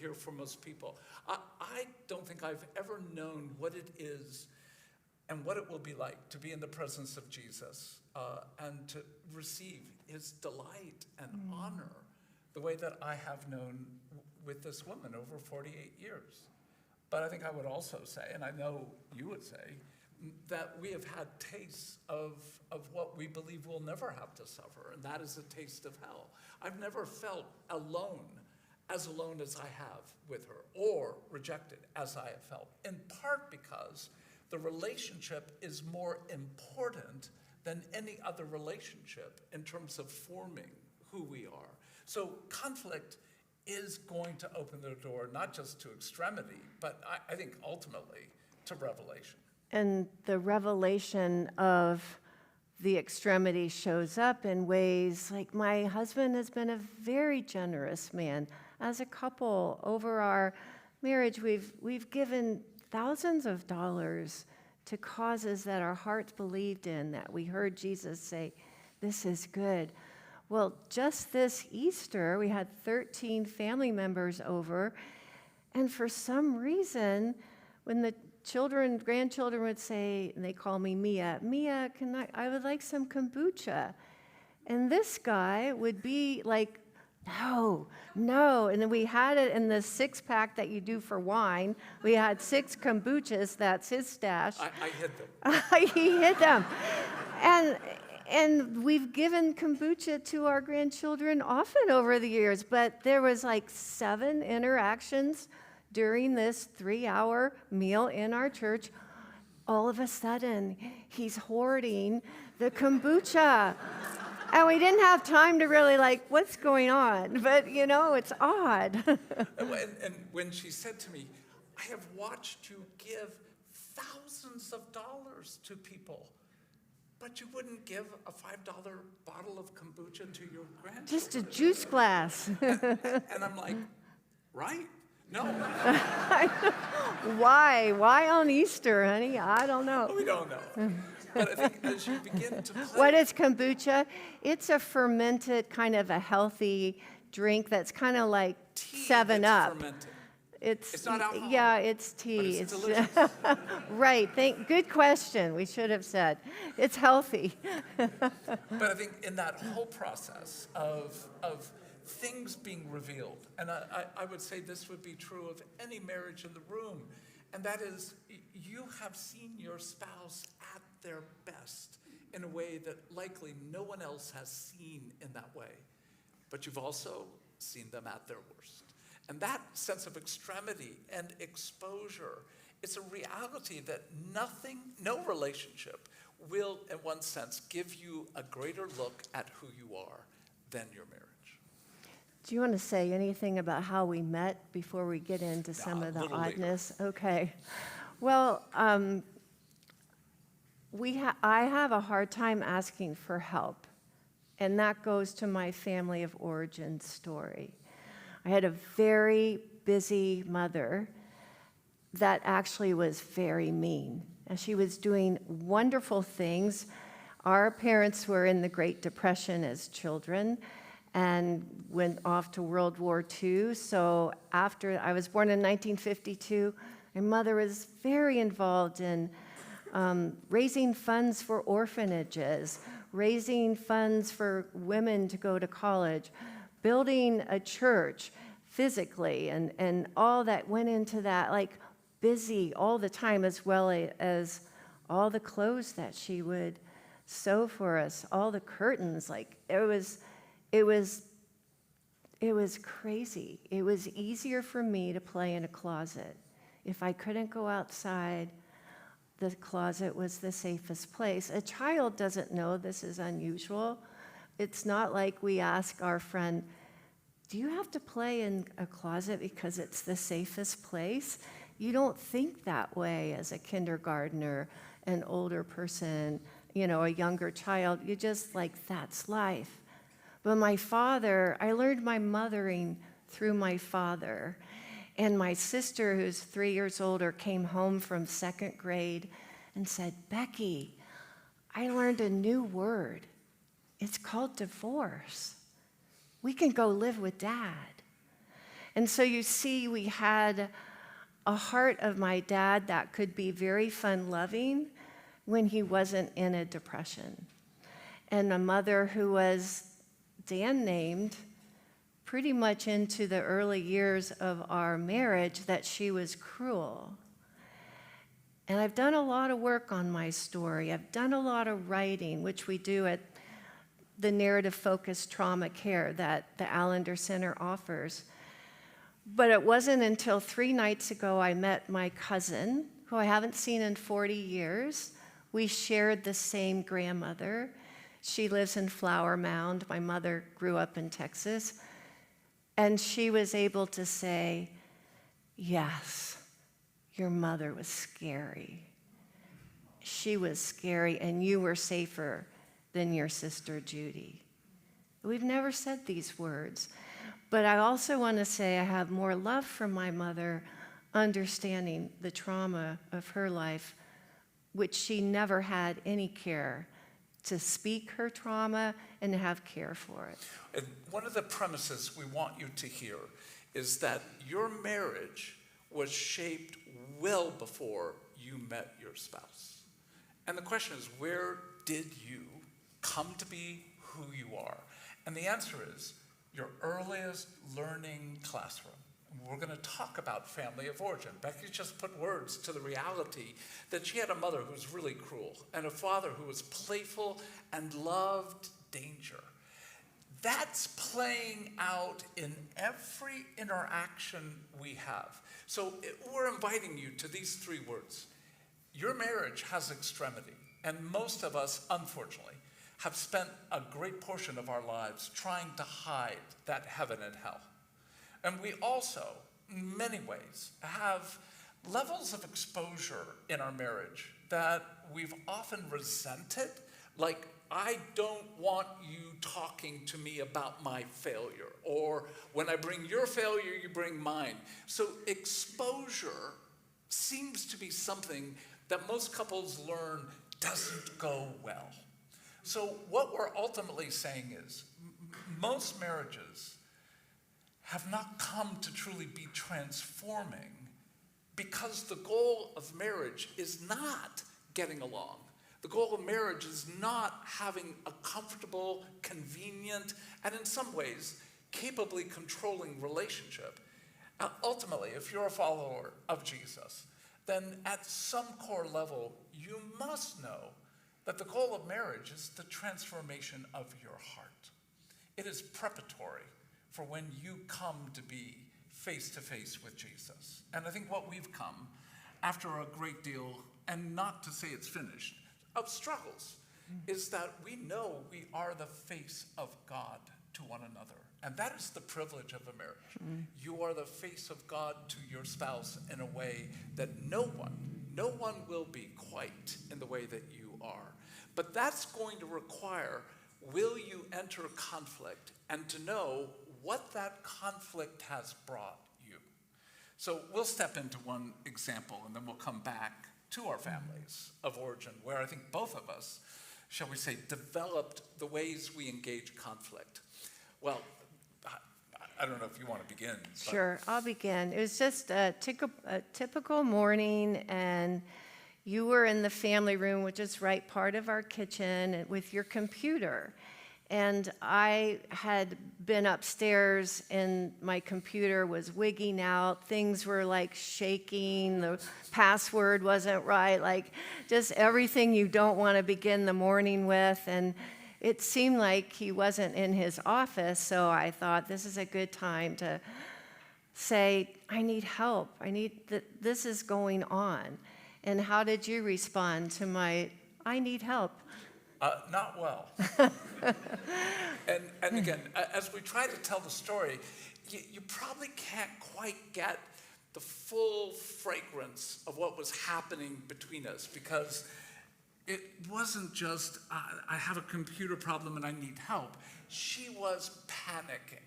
here for most people. I don't think I've ever known what it is and what it will be like to be in the presence of Jesus and to receive his delight and honor the way that I have known with this woman over 48 years. But I think I would also say, and I know you would say, that we have had tastes of what we believe we'll never have to suffer, and that is a taste of hell. I've never felt alone as I have with her, or rejected as I have felt, in part because the relationship is more important than any other relationship in terms of forming who we are. So conflict is going to open the door, not just to extremity, but I think ultimately to revelation. And the revelation of the extremity shows up in ways like my husband has been a very generous man. As a couple, over our marriage, we've given thousands of dollars to causes that our hearts believed in, that we heard Jesus say, this is good. Well, just this Easter, we had 13 family members over, and for some reason, when the grandchildren would say, and they call me Mia, I would like some kombucha. And this guy would be like, no. And then we had it in the 6-pack that you do for wine. We had 6 kombuchas, that's his stash. I hid them. He hid them. And we've given kombucha to our grandchildren often over the years, but there was like 7 interactions during this 3-hour meal in our church. All of a sudden, he's hoarding the kombucha. And we didn't have time to really what's going on? But, it's odd. And when she said to me, I have watched you give thousands of dollars to people, but you wouldn't give a $5 bottle of kombucha to your grandchildren. Just a juice glass. And I'm like, right? No. Why? Why on Easter, honey? I don't know. We don't know. But I think as you begin to play... What is kombucha? It's a fermented kind of a healthy drink that's kind of like tea 7 that's Up. Fermented. It's not alcohol. Yeah, it's tea. But it's delicious. Right. Good question. We should have said. It's healthy. But I think in that whole process of things being revealed, and I would say this would be true of any marriage in the room, and that is you have seen your spouse at their best in a way that likely no one else has seen in that way. But you've also seen them at their worst. And that sense of extremity and exposure, it's a reality that no relationship will, in one sense, give you a greater look at who you are than your marriage. Do you want to say anything about how we met before we get into some of the oddness? Later. Okay. Well, I have a hard time asking for help, and that goes to my family of origin story. I had a very busy mother that actually was very mean, and she was doing wonderful things. Our parents were in the Great Depression as children and went off to World War II. So after I was born in 1952, my mother was very involved in raising funds for orphanages, raising funds for women to go to college, building a church physically, and all that went into that, busy all the time, as well as all the clothes that she would sew for us, all the curtains. It was crazy. It was easier for me to play in a closet. If I couldn't go outside, the closet was the safest place. A child doesn't know this is unusual. It's not like we ask our friend, do you have to play in a closet because it's the safest place? You don't think that way as a kindergartner, an older person, a younger child. You just that's life. But my father, I learned my mothering through my father. And my sister, who's 3 years older, came home from 2nd grade and said, Becky, I learned a new word. It's called divorce. We can go live with Dad. And so you see, we had a heart of my dad that could be very fun-loving when he wasn't in a depression. And a mother who was, Dan named, pretty much into the early years of our marriage, that she was cruel. And I've done a lot of work on my story. I've done a lot of writing, which we do at the narrative-focused trauma care that the Allender Center offers. But it wasn't until 3 nights ago I met my cousin, who I haven't seen in 40 years. We shared the same grandmother. She lives in Flower Mound. My mother grew up in Texas. And she was able to say, yes, your mother was scary. She was scary, and you were safer than your sister Judy. We've never said these words. But I also want to say I have more love for my mother, understanding the trauma of her life, which she never had any care to speak her trauma and to have care for it. And one of the premises we want you to hear is that your marriage was shaped well before you met your spouse. And the question is, where did you come to be who you are? And the answer is your earliest learning classroom. We're going to talk about family of origin. Becky just put words to the reality that she had a mother who was really cruel and a father who was playful and loved danger. That's playing out in every interaction we have. So we're inviting you to these 3 words. Your marriage has extremity, and most of us, unfortunately, have spent a great portion of our lives trying to hide that heaven and hell. And we also, in many ways, have levels of exposure in our marriage that we've often resented, like, I don't want you talking to me about my failure, or when I bring your failure, you bring mine. So exposure seems to be something that most couples learn doesn't go well. So what we're ultimately saying is, most marriages have not come to truly be transforming because the goal of marriage is not getting along. The goal of marriage is not having a comfortable, convenient, and in some ways, capably controlling relationship. Ultimately, if you're a follower of Jesus, then at some core level, you must know that the goal of marriage is the transformation of your heart. It is preparatory for when you come to be face-to-face with Jesus. And I think what we've come, after a great deal, and not to say it's finished, of struggles, is that we know we are the face of God to one another. And that is the privilege of a marriage. You are the face of God to your spouse in a way that no one will be quite in the way that you are. But that's going to require, will you enter conflict and to know what that conflict has brought you? So we'll step into one example and then we'll come back to our families of origin, where I think both of us, shall we say, developed the ways we engage conflict. Well, I don't know if you want to begin. Sure, I'll begin. It was just a typical morning, and you were in the family room, which is right part of our kitchen, with your computer. And I had been upstairs, and my computer was wigging out. Things were like shaking. The password wasn't right. Like just everything you don't want to begin the morning with. And it seemed like he wasn't in his office, so I thought this is a good time to say, I need help. This is going on. And how did you respond to my, I need help? Not well. and again, as we try to tell the story, you probably can't quite get the full fragrance of what was happening between us, because it wasn't just, I have a computer problem and I need help. She was panicking,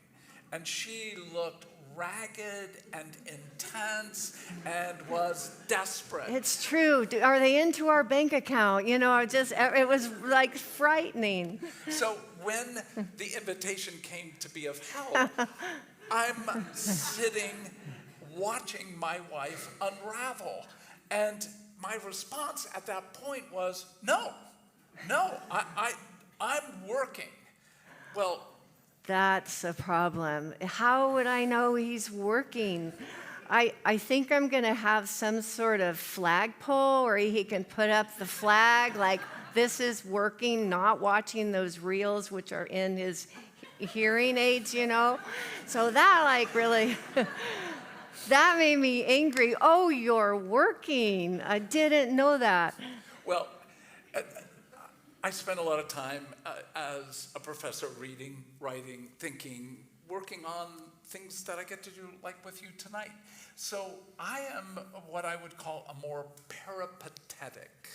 and she looked ragged and intense and was desperate. It's true. Are they into our bank account? You know, it was like frightening. So when the invitation came to be of help, I'm sitting watching my wife unravel. And my response at that point was, no, I'm working. Well, That's a problem. How would I know he's working? I think I'm going to have some sort of flagpole where he can put up the flag like this is working, not watching those reels which are in his hearing aids, you know? So that like really, that made me angry. Oh, you're working. I didn't know that. well, I spent a lot of time as a professor reading, writing, thinking, working on things that I get to do like with you tonight. So I am what I would call a more peripatetic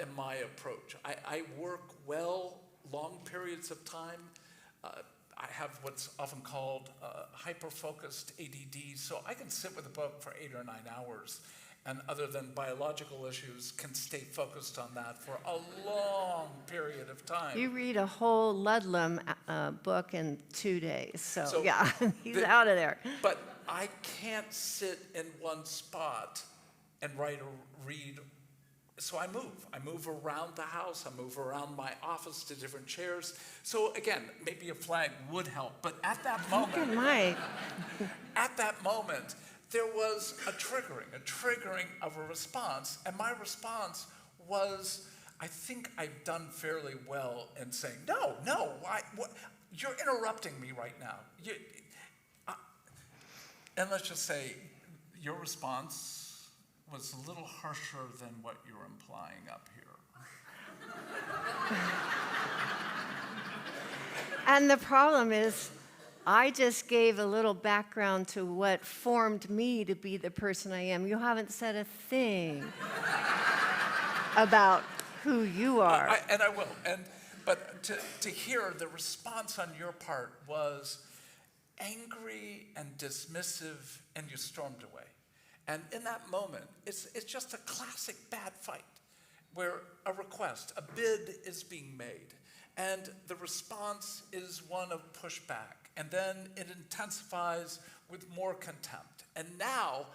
in my approach. I work well long periods of time. I have what's often called hyper-focused ADD, so I can sit with a book for 8 or 9 hours, and other than biological issues, can stay focused on that for a long period of time. You read a whole Ludlum book in 2 days, so yeah, he's the- out of there. But I can't sit in one spot and write or read. So I move. I move around the house. I move around my office to different chairs. So again, maybe a flag would help. But at that moment, Look at Mike. at that moment, there was a triggering of a response. And my response was, I think I've done fairly well in saying, no, you're interrupting me right now. And let's just say your response was a little harsher than what you're implying up here. And the problem is, I just gave a little background to what formed me to be the person I am. You haven't said a thing about who you are. I will. But to hear the response on your part was angry and dismissive, and you stormed away. And in that moment, it's just a classic bad fight where a request, a bid is being made, and the response is one of pushback, and then it intensifies with more contempt. And now,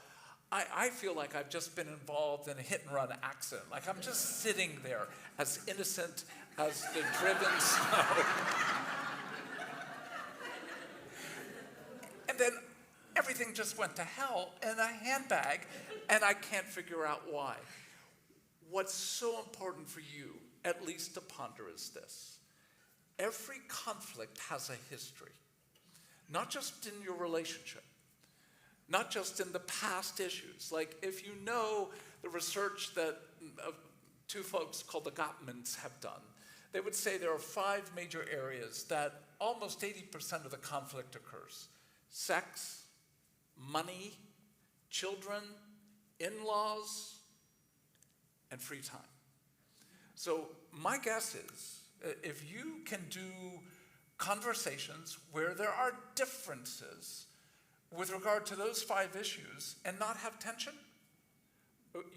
I feel like I've just been involved in a hit-and-run accident. Like I'm just sitting there as innocent as the driven snow. And then everything just went to hell in a handbag, and I can't figure out why. What's so important for you, at least to ponder, is this. Every conflict has a history, not just in your relationship, not just in the past issues. Like if you know the research that two folks called the Gottmans have done, they would say there are 5 major areas that almost 80% of the conflict occurs. Sex, money, children, in-laws, and free time. So my guess is, if you can do conversations where there are differences with regard to those 5 issues and not have tension,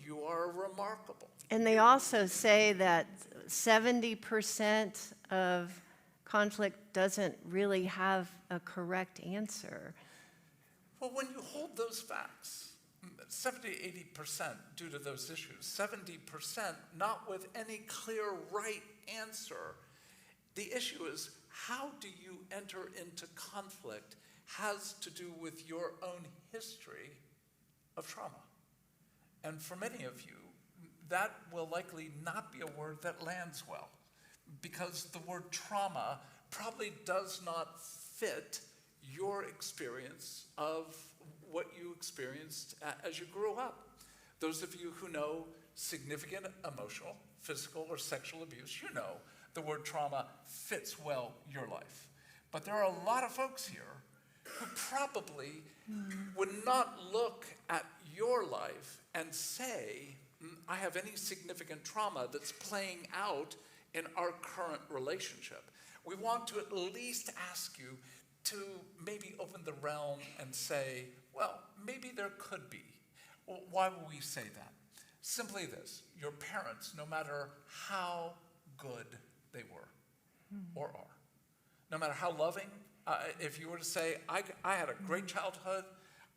you are remarkable. And they also say that 70% of conflict doesn't really have a correct answer. Well, when you hold those facts, 70, 80% due to those issues, 70% not with any clear right answer, the issue is how do you enter into conflict has to do with your own history of trauma. And for many of you, that will likely not be a word that lands well, because the word trauma probably does not fit your experience of what you experienced as you grew up. Those of you who know significant emotional, physical, or sexual abuse, you know the word trauma fits well your life. But there are a lot of folks here who probably would not look at your life and say, I have any significant trauma that's playing out in our current relationship. We want to at least ask you to maybe open the realm and say, well, maybe there could be. Well, why would we say that? Simply this: your parents, no matter how good they were or are, no matter how loving, If you were to say, I had a great childhood,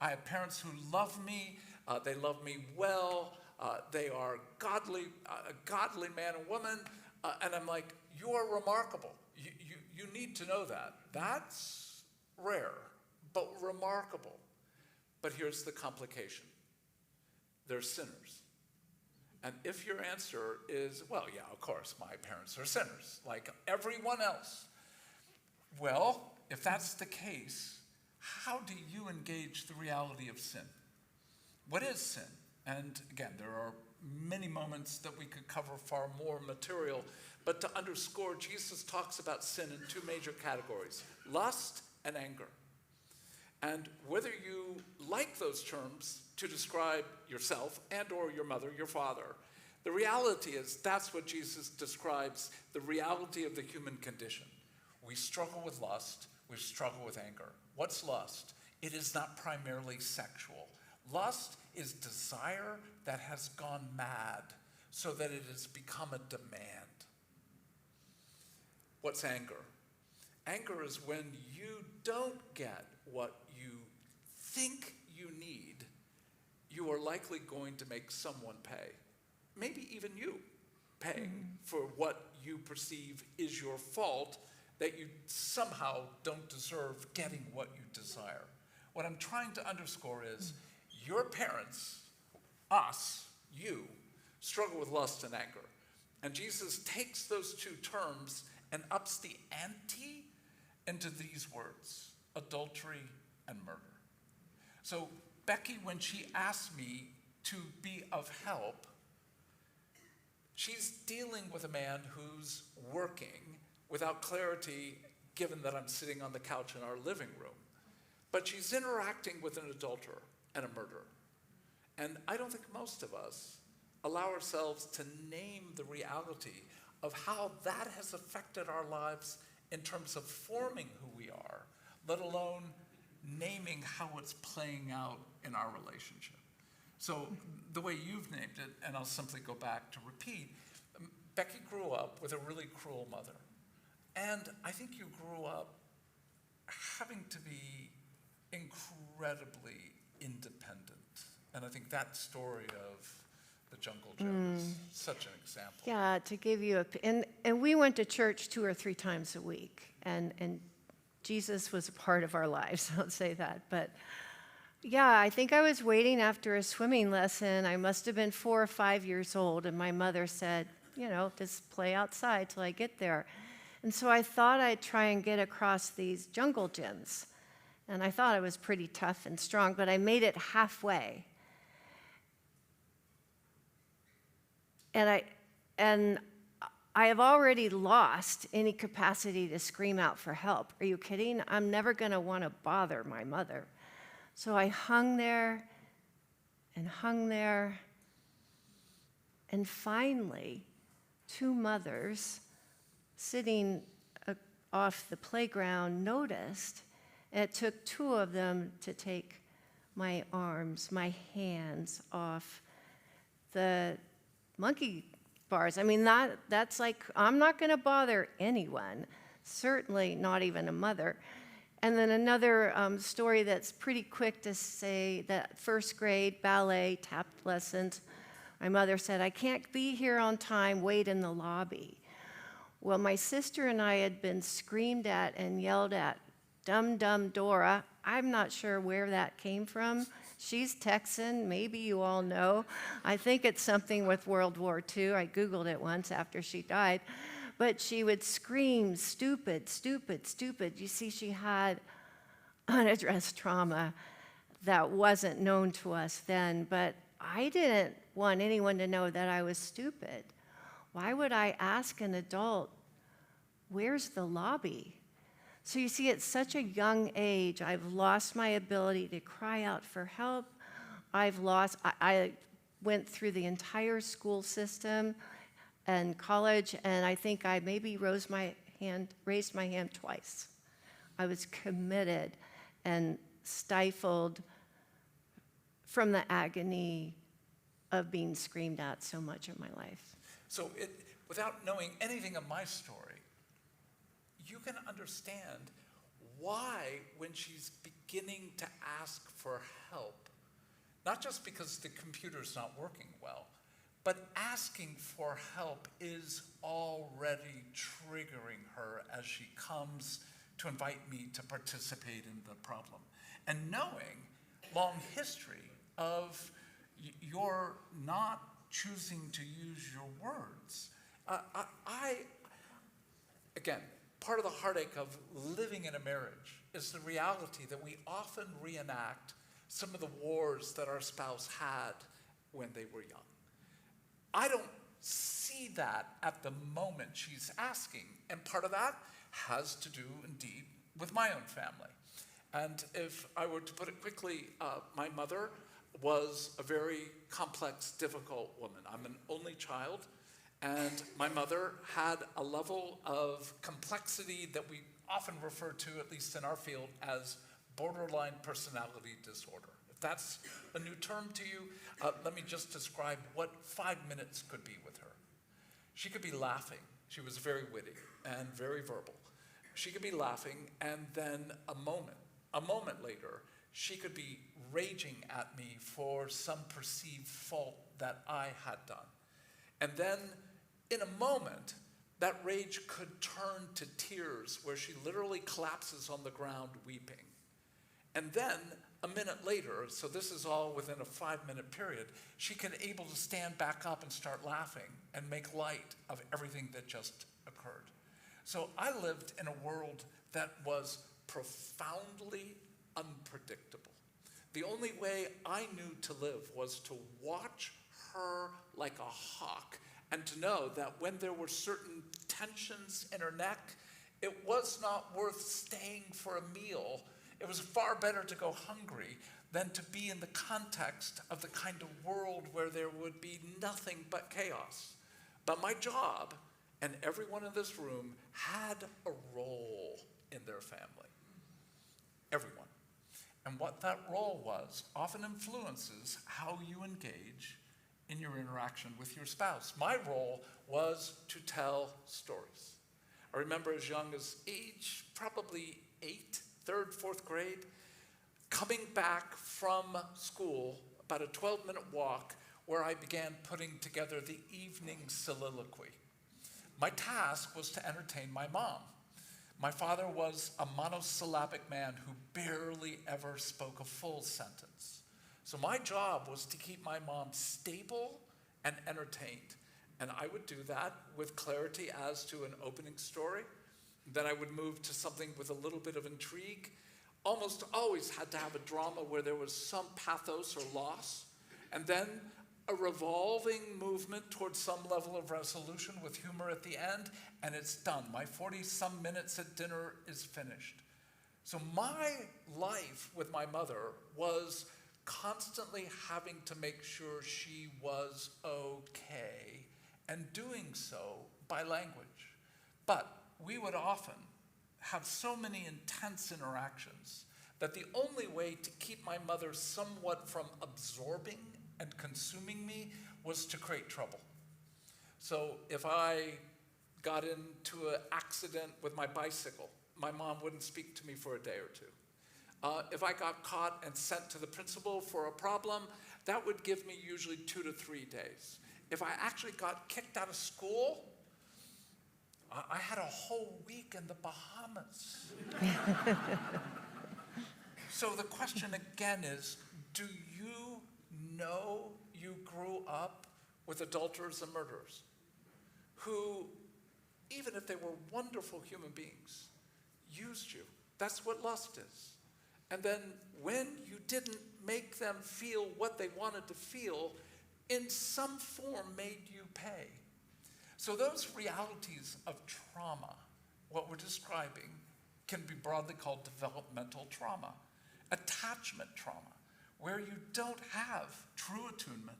I had parents who loved me, they love me well, they are godly, a godly man and woman, and I'm like, you are remarkable. You need to know that. That's rare, but remarkable. But here's the complication. They're sinners. And if your answer is, well, yeah, of course, my parents are sinners, like everyone else. Well, if that's the case, how do you engage the reality of sin? What is sin? And again, there are many moments that we could cover far more material, but to underscore, Jesus talks about sin in two major categories, lust and anger. And whether you like those terms to describe yourself and or your mother, your father, the reality is that's what Jesus describes, the reality of the human condition. We struggle with lust, we struggle with anger. What's lust? It is not primarily sexual. Lust is desire that has gone mad so that it has become a demand. What's anger? Anger is when you don't get what you think you need, you are likely going to make someone pay. Maybe even you pay for what you perceive is your fault, that you somehow don't deserve getting what you desire. What I'm trying to underscore is your parents, us, you, struggle with lust and anger. And Jesus takes those two terms and ups the ante into these words, adultery and murder. So Becky, when she asked me to be of help, she's dealing with a man who's working without clarity, given that I'm sitting on the couch in our living room. But she's interacting with an adulterer and a murderer. And I don't think most of us allow ourselves to name the reality of how that has affected our lives in terms of forming who we are, let alone naming how it's playing out in our relationship. So the way you've named it, and I'll simply go back to repeat, Becky grew up with a really cruel mother. And I think you grew up having to be incredibly independent. And I think that story of the Jungle Gym is such an example. Yeah, to give you and we went to church 2 or 3 times a week, and Jesus was a part of our lives, I'll say that. But yeah, I think I was waiting after a swimming lesson. I must have been 4 or 5 years old, and my mother said, just play outside till I get there. And so I thought I'd try and get across these jungle gyms. And I thought I was pretty tough and strong, but I made it halfway. And I have already lost any capacity to scream out for help. Are you kidding? I'm never going to want to bother my mother. So I hung there, and finally, 2 mothers sitting off the playground noticed, and it took 2 of them to take my arms, my hands off the monkey bars. I mean, that's like, I'm not going to bother anyone, certainly not even a mother. And then another story that's pretty quick to say, that 1st grade ballet tap lessons, my mother said, I can't be here on time, wait in the lobby. Well, my sister and I had been screamed at and yelled at, dumb, dumb Dora. I'm not sure where that came from. She's Texan, maybe you all know. I think it's something with World War II. I Googled it once after she died. But she would scream, stupid, stupid, stupid. You see, she had unaddressed trauma that wasn't known to us then, but I didn't want anyone to know that I was stupid. Why would I ask an adult, where's the lobby? So you see, at such a young age, I've lost my ability to cry out for help. I went through the entire school system and college, and I think I maybe raised my hand twice. I was committed and stifled from the agony of being screamed at so much of my life. So without knowing anything of my story, you can understand why, when she's beginning to ask for help, not just because the computer's not working well, but asking for help is already triggering her as she comes to invite me to participate in the problem. And knowing long history of your not choosing to use your words, again, part of the heartache of living in a marriage is the reality that we often reenact some of the wars that our spouse had when they were young. I don't see that at the moment she's asking, and part of that has to do, indeed, with my own family. And if I were to put it quickly, my mother was a very complex, difficult woman. I'm an only child, and my mother had a level of complexity that we often refer to, at least in our field, as borderline personality disorder. If that's a new term to you, let me just describe what 5 minutes could be with her. She could be laughing. She was very witty and very verbal. She could be laughing, and then a moment later, she could be raging at me for some perceived fault that I had done. And then, in a moment, that rage could turn to tears, where she literally collapses on the ground weeping. And then, a minute later, so this is all within a 5-minute period, she can able to stand back up and start laughing and make light of everything that just occurred. So I lived in a world that was profoundly unpredictable. The only way I knew to live was to watch her like a hawk, and to know that when there were certain tensions in her neck, it was not worth staying for a meal. It was far better to go hungry than to be in the context of the kind of world where there would be nothing but chaos. But my job, and everyone in this room, had a role in their family. Everyone. And what that role was often influences how you engage in your interaction with your spouse. My role was to tell stories. I remember as young as age, probably 8, 3rd, 4th grade, coming back from school, about a 12-minute walk, where I began putting together the evening soliloquy. My task was to entertain my mom. My father was a monosyllabic man who barely ever spoke a full sentence. So my job was to keep my mom stable and entertained. And I would do that with clarity as to an opening story. Then I would move to something with a little bit of intrigue. Almost always had to have a drama where there was some pathos or loss. And then a revolving movement towards some level of resolution with humor at the end, and it's done. My 40-some minutes at dinner is finished. So my life with my mother was constantly having to make sure she was okay, and doing so by language. But we would often have so many intense interactions that the only way to keep my mother somewhat from absorbing and consuming me was to create trouble. So if I got into an accident with my bicycle, my mom wouldn't speak to me for a day or two. If I got caught and sent to the principal for a problem, that would give me usually 2 to 3 days. If I actually got kicked out of school, I had a whole week in the Bahamas. So the question again is, do you know you grew up with adulterers and murderers who, even if they were wonderful human beings, used you? That's what lust is. And then when you didn't make them feel what they wanted to feel, in some form made you pay. So those realities of trauma, what we're describing, can be broadly called developmental trauma, attachment trauma, where you don't have true attunement.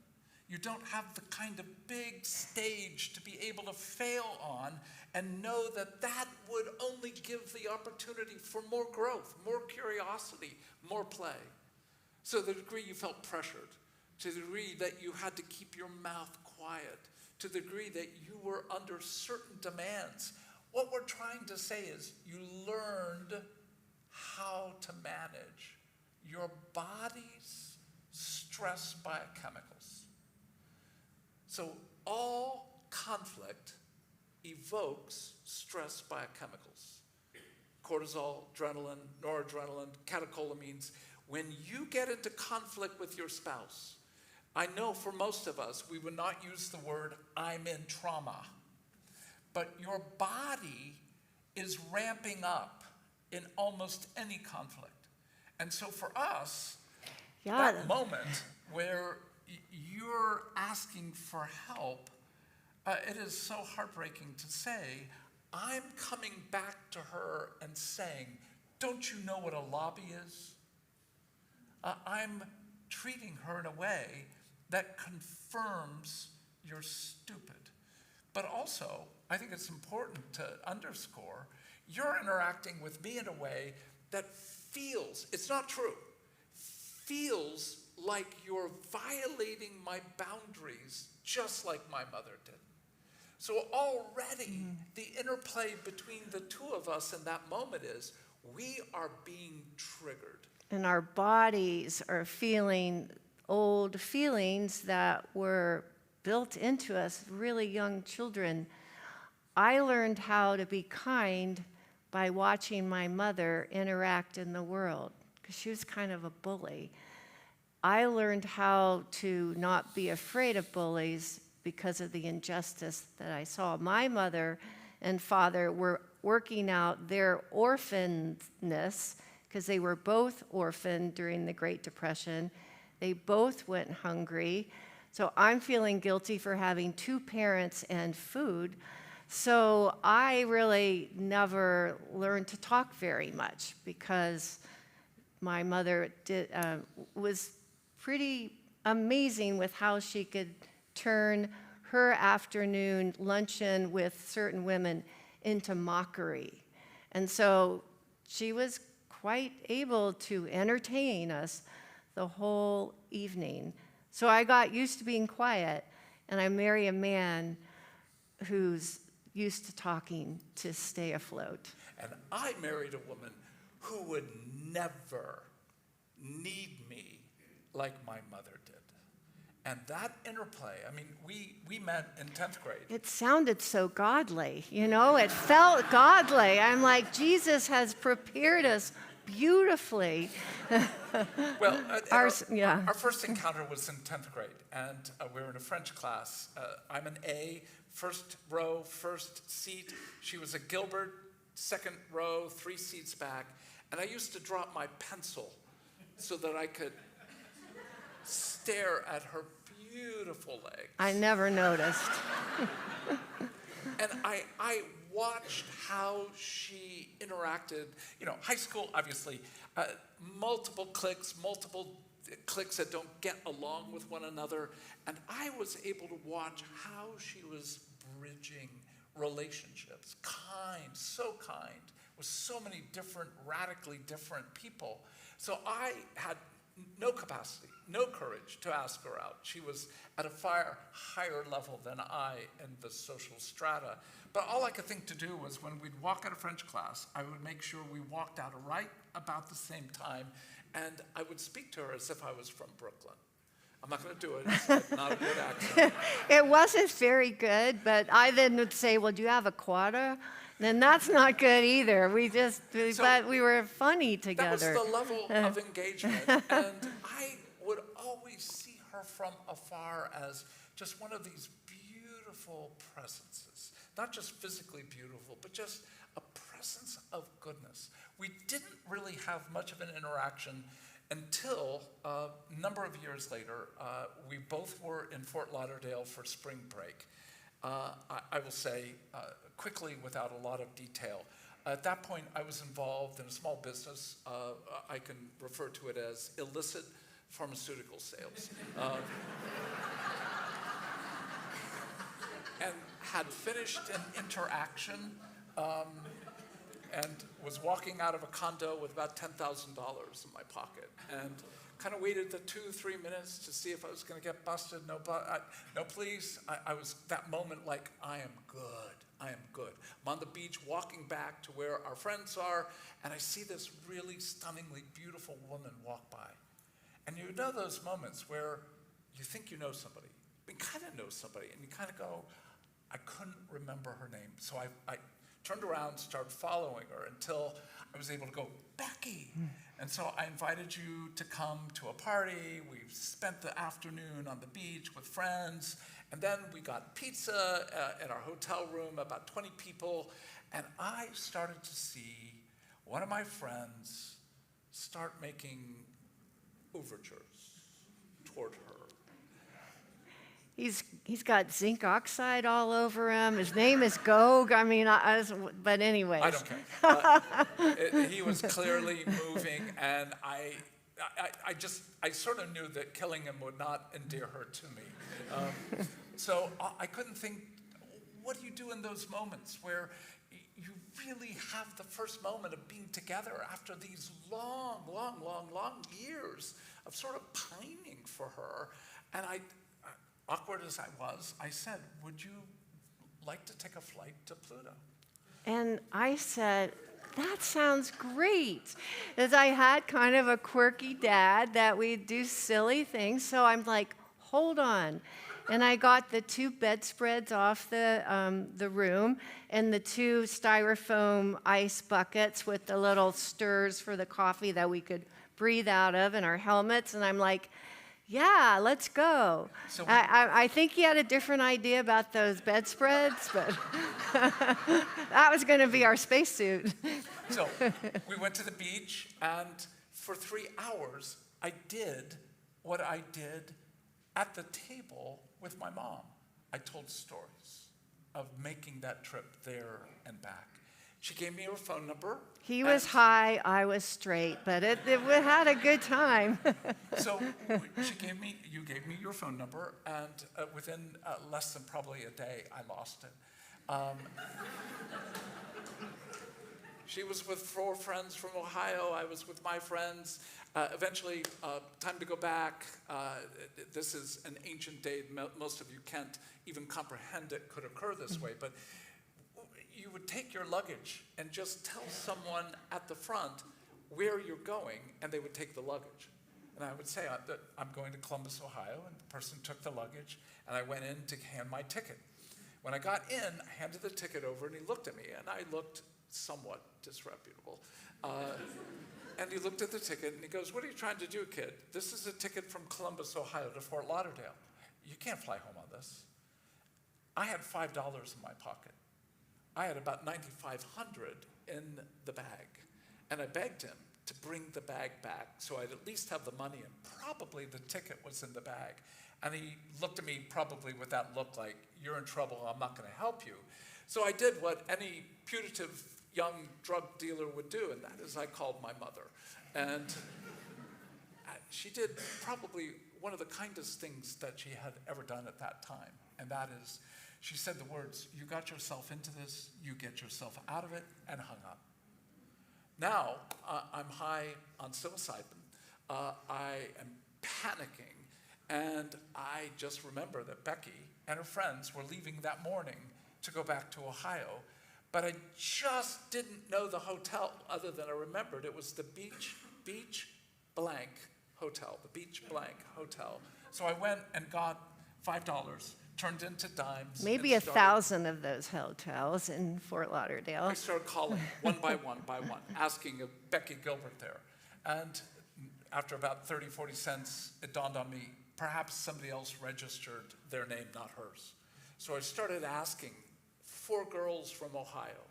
You don't have the kind of big stage to be able to fail on and know that that would only give the opportunity for more growth, more curiosity, more play. So the degree you felt pressured, to the degree that you had to keep your mouth quiet, to the degree that you were under certain demands, what we're trying to say is you learned how to manage your body's stress biochemicals. So all conflict evokes stress biochemicals. Cortisol, adrenaline, noradrenaline, catecholamines. When you get into conflict with your spouse, I know for most of us, we would not use the word, I'm in trauma. But your body is ramping up in almost any conflict. And so for us, that moment where you're asking for help, it is so heartbreaking to say, I'm coming back to her and saying, don't you know what a lobby is? I'm treating her in a way that confirms you're stupid. But also, I think it's important to underscore, you're interacting with me in a way that feels, it's not true, feels like you're violating my boundaries just like my mother did. So already the interplay between the two of us in that moment is we are being triggered. And our bodies are feeling old feelings that were built into us, really young children. I learned how to be kind by watching my mother interact in the world, because she was kind of a bully. I learned how to not be afraid of bullies because of the injustice that I saw. My mother and father were working out their orphanness, because they were both orphaned during the Great Depression. They both went hungry. So I'm feeling guilty for having two parents and food. So I really never learned to talk very much because my mother was pretty amazing with how she could turn her afternoon luncheon with certain women into mockery. And so she was quite able to entertain us the whole evening. So I got used to being quiet, and I marry a man who's used to talking to stay afloat. And I married a woman who would never need me like my mother did. And that interplay, I mean, we met in 10th grade. It sounded so godly, you know? It felt godly. I'm like, Jesus has prepared us beautifully. Well, our first encounter was in 10th grade, and we were in a French class. I'm an A, first row, first seat. She was a Gilbert, second row, 3 seats back. And I used to drop my pencil so that I could stare at her beautiful legs. I never noticed. And I watched how she interacted. You know, high school, obviously, multiple cliques that don't get along with one another. And I was able to watch how she was bridging relationships. So kind, with so many different, radically different people. So I had no capacity, no courage to ask her out. She was at a far higher level than I in the social strata. But all I could think to do was when we'd walk out of French class, I would make sure we walked out right about the same time, and I would speak to her as if I was from Brooklyn. I'm not going to do it. It's not a good accent. It wasn't very good, but I then would say, well, do you have a quarter? Then that's not good either. But we were funny together. That was the level of engagement. And I would always see her from afar as just one of these beautiful presences. Not just physically beautiful, but just a presence of goodness. We didn't really have much of an interaction until a number of years later. We both were in Fort Lauderdale for spring break. I will say quickly, without a lot of detail, at that point I was involved in a small business. I can refer to it as illicit pharmaceutical sales. And had finished an interaction and was walking out of a condo with about $10,000 in my pocket, and kind of waited the 2-3 minutes to see if I was going to get busted. No, please. I was that moment like, I am good. I am good. I'm on the beach walking back to where our friends are, and I see this really stunningly beautiful woman walk by. And you know those moments where you think you know somebody, you kind of know somebody, and you kind of go, I couldn't remember her name. So I turned around, started following her until I was able to go, Becky. And so I invited you to come to a party. We spent the afternoon on the beach with friends. And then we got pizza at our hotel room, about 20 people. And I started to see one of my friends start making overtures toward her. He's got zinc oxide all over him. His name is Gog. I mean, but anyways. I don't care. He was clearly moving, and I sort of knew that killing him would not endear her to me. So I couldn't think, what do you do in those moments where you really have the first moment of being together after these long years of sort of pining for her? And awkward as I was, I said, would you like to take a flight to Pluto? And I said, that sounds great. As I had kind of a quirky dad that we'd do silly things. So I'm like, hold on. And I got the 2 bedspreads off the room and the 2 styrofoam ice buckets with the little stirs for the coffee that we could breathe out of, and our helmets. And I'm like, yeah, let's go. So I think he had a different idea about those bedspreads, but that was going to be our spacesuit. So we went to the beach, and for 3 hours, I did what I did at the table with my mom. I told stories of making that trip there and back. She gave me her phone number. He was high, I was straight, but we had a good time. So you gave me your phone number, and within less than probably a day, I lost it. She was with 4 friends from Ohio. I was with my friends. Eventually, time to go back. This is an ancient day. Most of you can't even comprehend it could occur this way, but you would take your luggage and just tell someone at the front where you're going, and they would take the luggage. And I would say, I'm going to Columbus, Ohio, and the person took the luggage, and I went in to hand my ticket. When I got in, I handed the ticket over, and he looked at me, and I looked somewhat disreputable. And he looked at the ticket, and he goes, what are you trying to do, kid? This is a ticket from Columbus, Ohio to Fort Lauderdale. You can't fly home on this. I had $5 in my pocket. I had about $9,500 in the bag. And I begged him to bring the bag back so I'd at least have the money, and probably the ticket was in the bag. And he looked at me probably with that look like, you're in trouble, I'm not going to help you. So I did what any putative young drug dealer would do, and that is I called my mother. And she did probably one of the kindest things that she had ever done at that time, and that is she said the words, you got yourself into this, you get yourself out of it, and hung up. Now, I'm high on psilocybin. I am panicking, and I just remember that Becky and her friends were leaving that morning to go back to Ohio, but I just didn't know the hotel other than I remembered it was the Beach Blank Hotel, the Beach Blank Hotel. So I went and got $5, turned into dimes. Maybe 1,000 of those hotels in Fort Lauderdale. I started calling one by one, asking if Becky Gilbert there. And after about 30, 40 cents, it dawned on me, perhaps somebody else registered their name, not hers. So I started asking 4 girls from Ohio.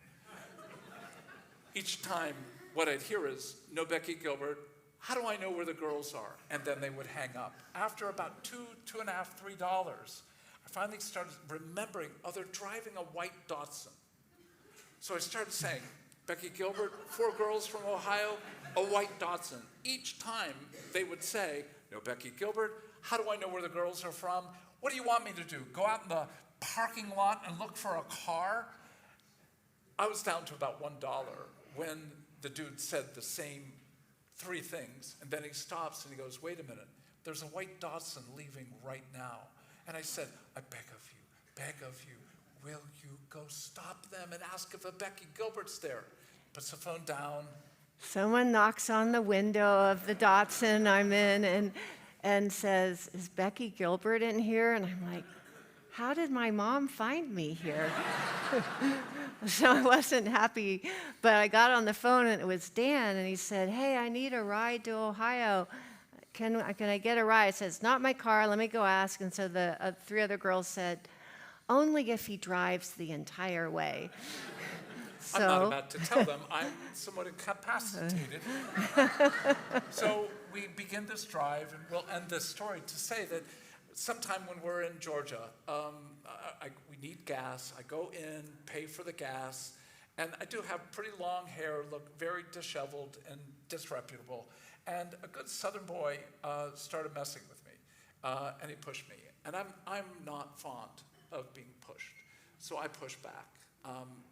Each time, what I'd hear is, no Becky Gilbert, how do I know where the girls are? And then they would hang up. After about $2.50, $3, I finally started remembering, they're driving a white Datsun. So I started saying, Becky Gilbert, 4 girls from Ohio, a white Datsun. Each time they would say, no Becky Gilbert, how do I know where the girls are from? What do you want me to do? Go out in the parking lot and look for a car? I was down to about $1 when the dude said the same 3 things, and then he stops and he goes, wait a minute, there's a white Datsun leaving right now. And I said, I beg of you, will you go stop them and ask if a Becky Gilbert's there? Puts the phone down. Someone knocks on the window of the Datsun I'm in and says, "Is Becky Gilbert in here?" And I'm like, how did my mom find me here? So I wasn't happy, but I got on the phone and it was Dan, and he said, "Hey, I need a ride to Ohio. Can I get a ride?" I said, "It's not my car, let me go ask." And so the 3 other girls said, "Only if he drives the entire way." I'm not about to tell them. I'm somewhat incapacitated. So we begin this drive, and we'll end this story to say that sometime when we're in Georgia, we need gas. I go in, pay for the gas, and I do have pretty long hair, look very disheveled and disreputable. And a good Southern boy started messing with me, and he pushed me. And I'm not fond of being pushed, so I pushed back.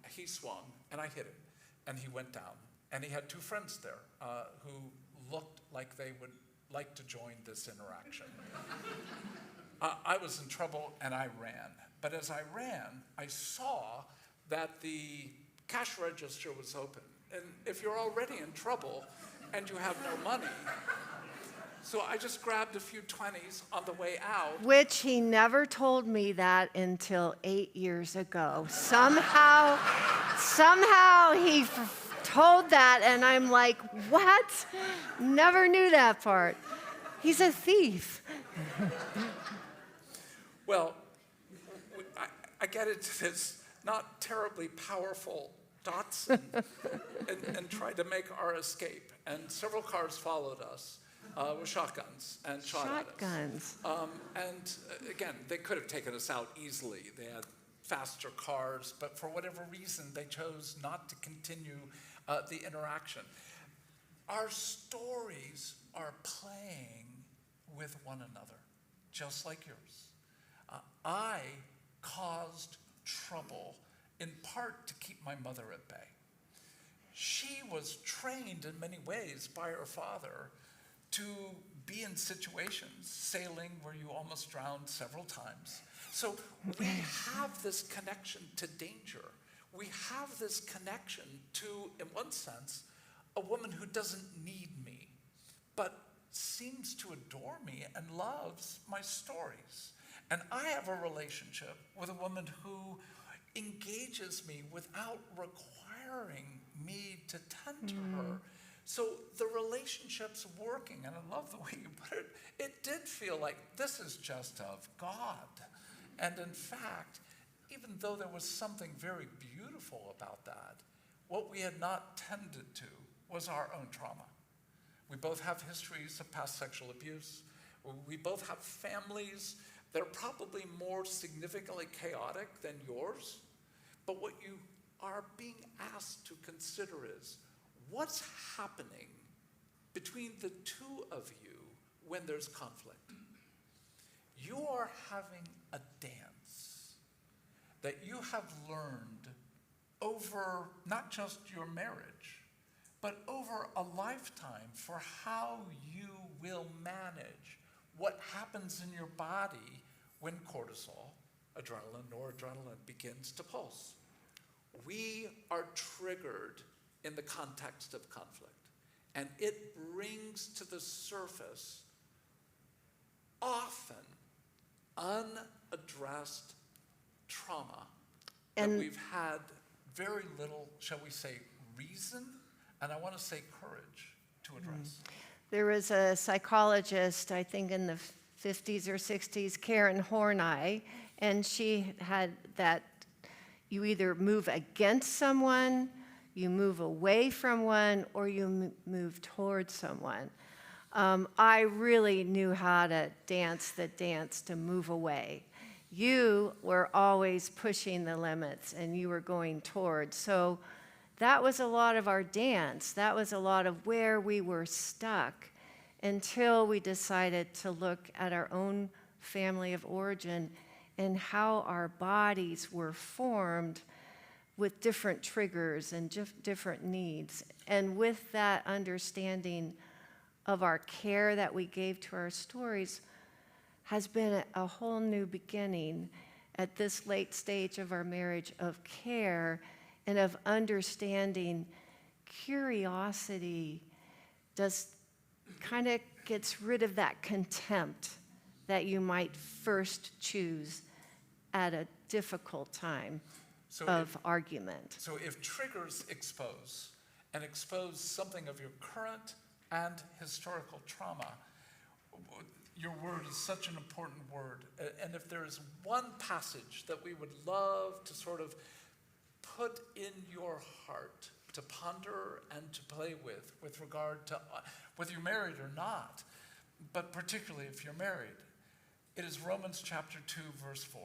He swung, and I hit him, and he went down. And he had 2 friends there who looked like they would like to join this interaction. I was in trouble, and I ran. But as I ran, I saw that the cash register was open. And if you're already in trouble and you have no money, so I just grabbed a few 20s on the way out. Which he never told me that until 8 years ago. Somehow he told that, and I'm like, what? Never knew that part. He's a thief. Well, I get into this not terribly powerful Datsun and tried to make our escape. And several cars followed us with shotguns and shot at us. Shotguns. Again, they could have taken us out easily. They had faster cars, but for whatever reason, they chose not to continue the interaction. Our stories are playing with one another, just like yours. I caused trouble in part to keep my mother at bay. She was trained in many ways by her father to be in situations, sailing where you almost drowned several times. So we have this connection to danger. We have this connection to, in one sense, a woman who doesn't need me, but seems to adore me and loves my stories. And I have a relationship with a woman who engages me without requiring me to tend to her. So the relationship's working, and I love the way you put it. It did feel like this is just of God. And in fact, even though there was something very beautiful about that, what we had not tended to was our own trauma. We both have histories of past sexual abuse. We both have families that are probably more significantly chaotic than yours. But what you are being asked to consider is, what's happening between the 2 of you when there's conflict? You are having a dance that you have learned over not just your marriage, but over a lifetime for how you will manage what happens in your body when cortisol, adrenaline, noradrenaline begins to pulse. We are triggered in the context of conflict, and it brings to the surface often unaddressed trauma that we've had very little, shall we say, reason, and I want to say courage to address. There was a psychologist, I think in the 50s or 60s, Karen Horney, and she had that you either move against someone, you move away from one, or you move towards someone. I really knew how to dance the dance to move away. You were always pushing the limits, and you were going towards. So that was a lot of our dance. That was a lot of where we were stuck until we decided to look at our own family of origin and how our bodies were formed with different triggers and different needs. And with that understanding of our care that we gave to our stories has been a whole new beginning. at this late stage of our marriage of care and of understanding curiosity just kind of gets rid of that contempt that you might first choose at a difficult time of argument. So if triggers expose something of your current and historical trauma, your word is such an important word. And if there is one passage that we would love to sort of put in your heart to ponder and to play with regard to whether you're married or not, but particularly if you're married, it is Romans chapter 2, verse 4.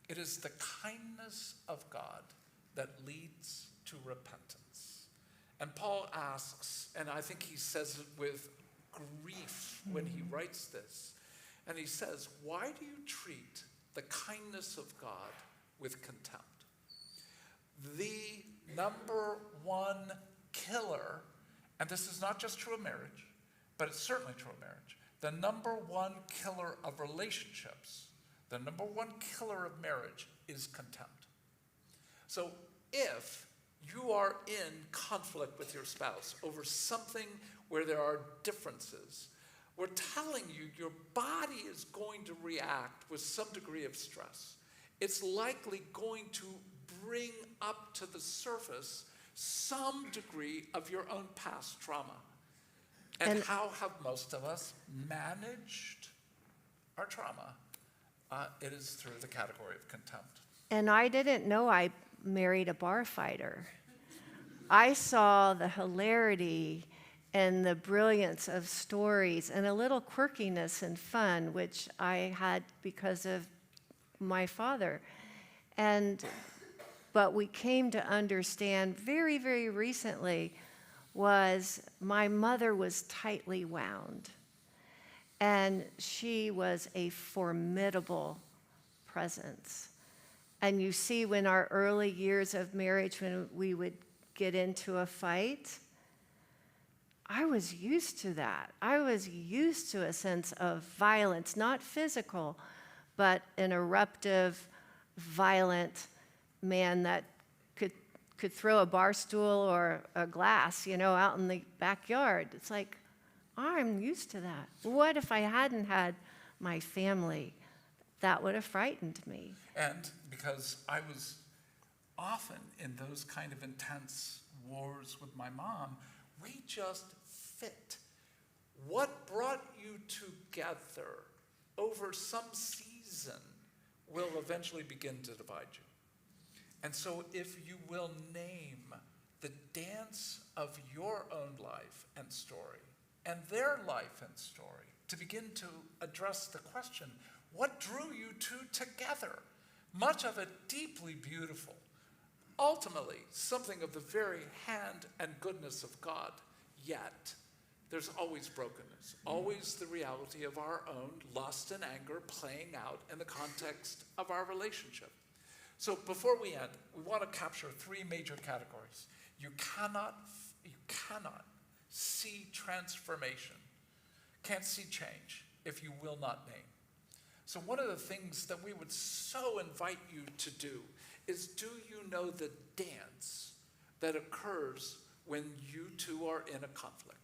It is the kindness of God that leads to repentance. And Paul asks, and I think he says it with grief when he writes this, and he says, why do you treat the kindness of God with contempt? The number one killer, and this is not just true of marriage, but it's certainly true of marriage, the number one killer of relationships, the number one killer of marriage is contempt. So if you are in conflict with your spouse over something where there are differences, we're telling you your body is going to react with some degree of stress. It's likely going to bring up to the surface some degree of your own past trauma. And how have most of us managed our trauma? It is through the category of contempt. And I didn't know I married a bar fighter. I saw the hilarity and the brilliance of stories and a little quirkiness and fun, which I had because of my father. But we came to understand very, very recently was my mother was tightly wound. And she was a formidable presence. And you see, when our early years of marriage, when we would get into a fight, I was used to that. I was used to a sense of violence, not physical, but an eruptive, violent man that could throw a bar stool or a glass, out in the backyard. It's like, I'm used to that. What if I hadn't had my family? That would have frightened me. And because I was often in those kind of intense wars with my mom, we just fit. What brought you together over some season will eventually begin to divide you. And so if you will name the dance of your own life and story and their life and story to begin to address the question, what drew you two together? Much of it deeply beautiful. Ultimately, something of the very hand and goodness of God, yet there's always brokenness, always the reality of our own lust and anger playing out in the context of our relationship. So before we end, we want to capture three major categories. You cannot see transformation, can't see change if you will not name. So one of the things that we would so invite you to do is, do you know the dance that occurs when you two are in a conflict?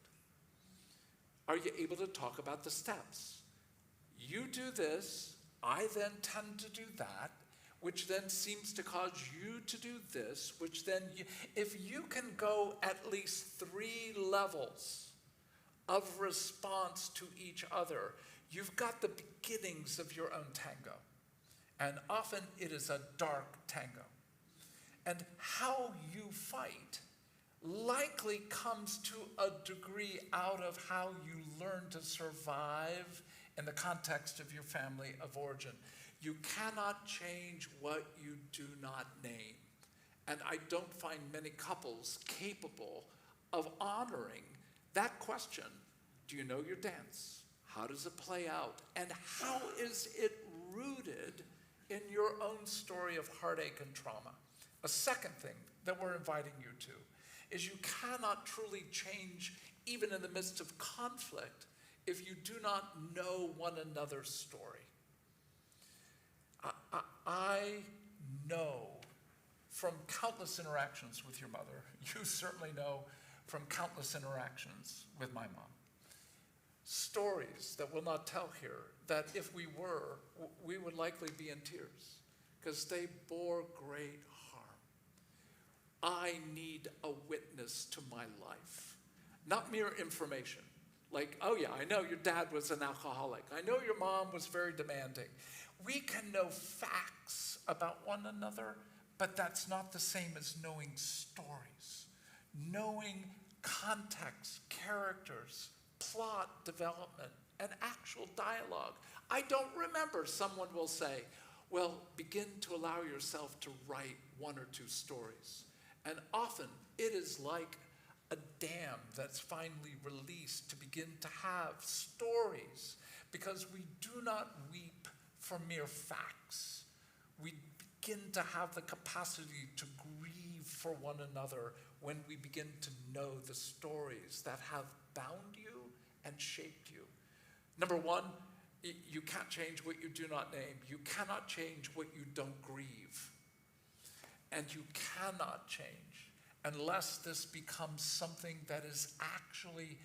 Are you able to talk about the steps? You do this, I then tend to do that, which then seems to cause you to do this, which then, if you can go at least 3 levels of response to each other, you've got the beginnings of your own tango. And often it is a dark tango. And how you fight likely comes to a degree out of how you learn to survive in the context of your family of origin. You cannot change what you do not name. And I don't find many couples capable of honoring that question. Do you know your dance? How does it play out? And how is it rooted in your own story of heartache and trauma? A second thing that we're inviting you to is you cannot truly change, even in the midst of conflict, if you do not know one another's story. I know from countless interactions with your mother, you certainly know from countless interactions with my mom, stories that we'll not tell here, that if we were, we would likely be in tears, because they bore great harm. I need a witness to my life, not mere information. Like, oh yeah, I know your dad was an alcoholic. I know your mom was very demanding. We can know facts about one another, but that's not the same as knowing stories. Knowing context, characters, plot development, and actual dialogue. I don't remember, someone will say, well, begin to allow yourself to write one or two stories. And often it is like a dam that's finally released to begin to have stories, because we do not weep for mere facts. We begin to have the capacity to grieve for one another when we begin to know the stories that have bound you and shaped you. Number one, you can't change what you do not name. You cannot change what you don't grieve. And you cannot change unless this becomes something that is actually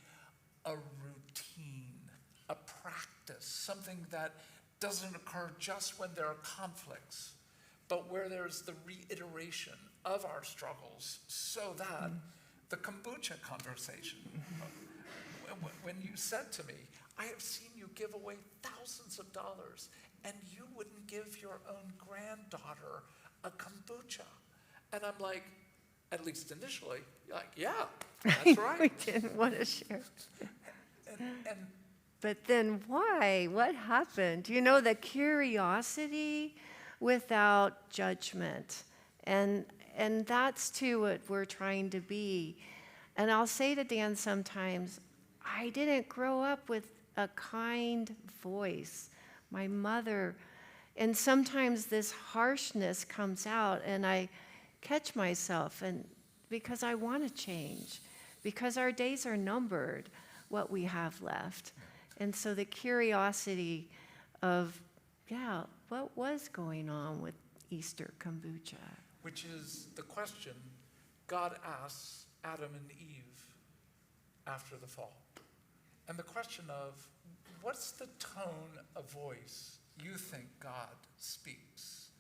a routine, a practice, something that doesn't occur just when there are conflicts, but where there's the reiteration of our struggles, so that the kombucha conversation, when you said to me, I have seen you give away thousands of dollars, and you wouldn't give your own granddaughter a kombucha. And I'm like, at least initially, like, yeah, that's right. We didn't want to share. And But then why? What happened? You know, the curiosity without judgment. And that's too what we're trying to be. And I'll say to Dan sometimes, I didn't grow up with a kind voice. My mother, and sometimes this harshness comes out, and I catch myself, and because I want to change, because our days are numbered, what we have left. And so the curiosity of, yeah, what was going on with Easter kombucha? which is the question God asks Adam and Eve after the fall. And the question of, what's the tone of voice you think God speaks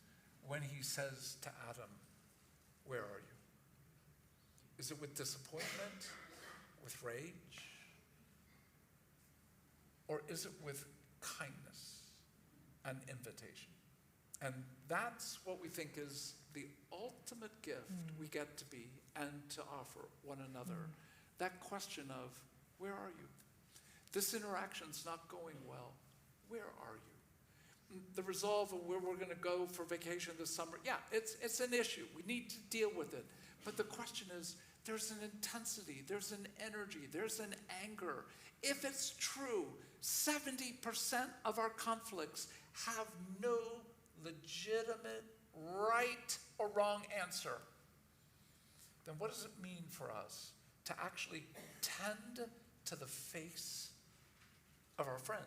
when he says to Adam, where are you? Is it with disappointment, with rage? Or is it with kindness and invitation? And that's what we think is the ultimate gift we get to be and to offer one another. That question of, where are you? This interaction's not going well. Where are you? The resolve of where we're going to go for vacation this summer, yeah, it's an issue. We need to deal with it. But the question is, there's an intensity, there's an energy, there's an anger. If it's true, 70% of our conflicts have no legitimate right or wrong answer. Then what does it mean for us to actually tend to the face of our friend,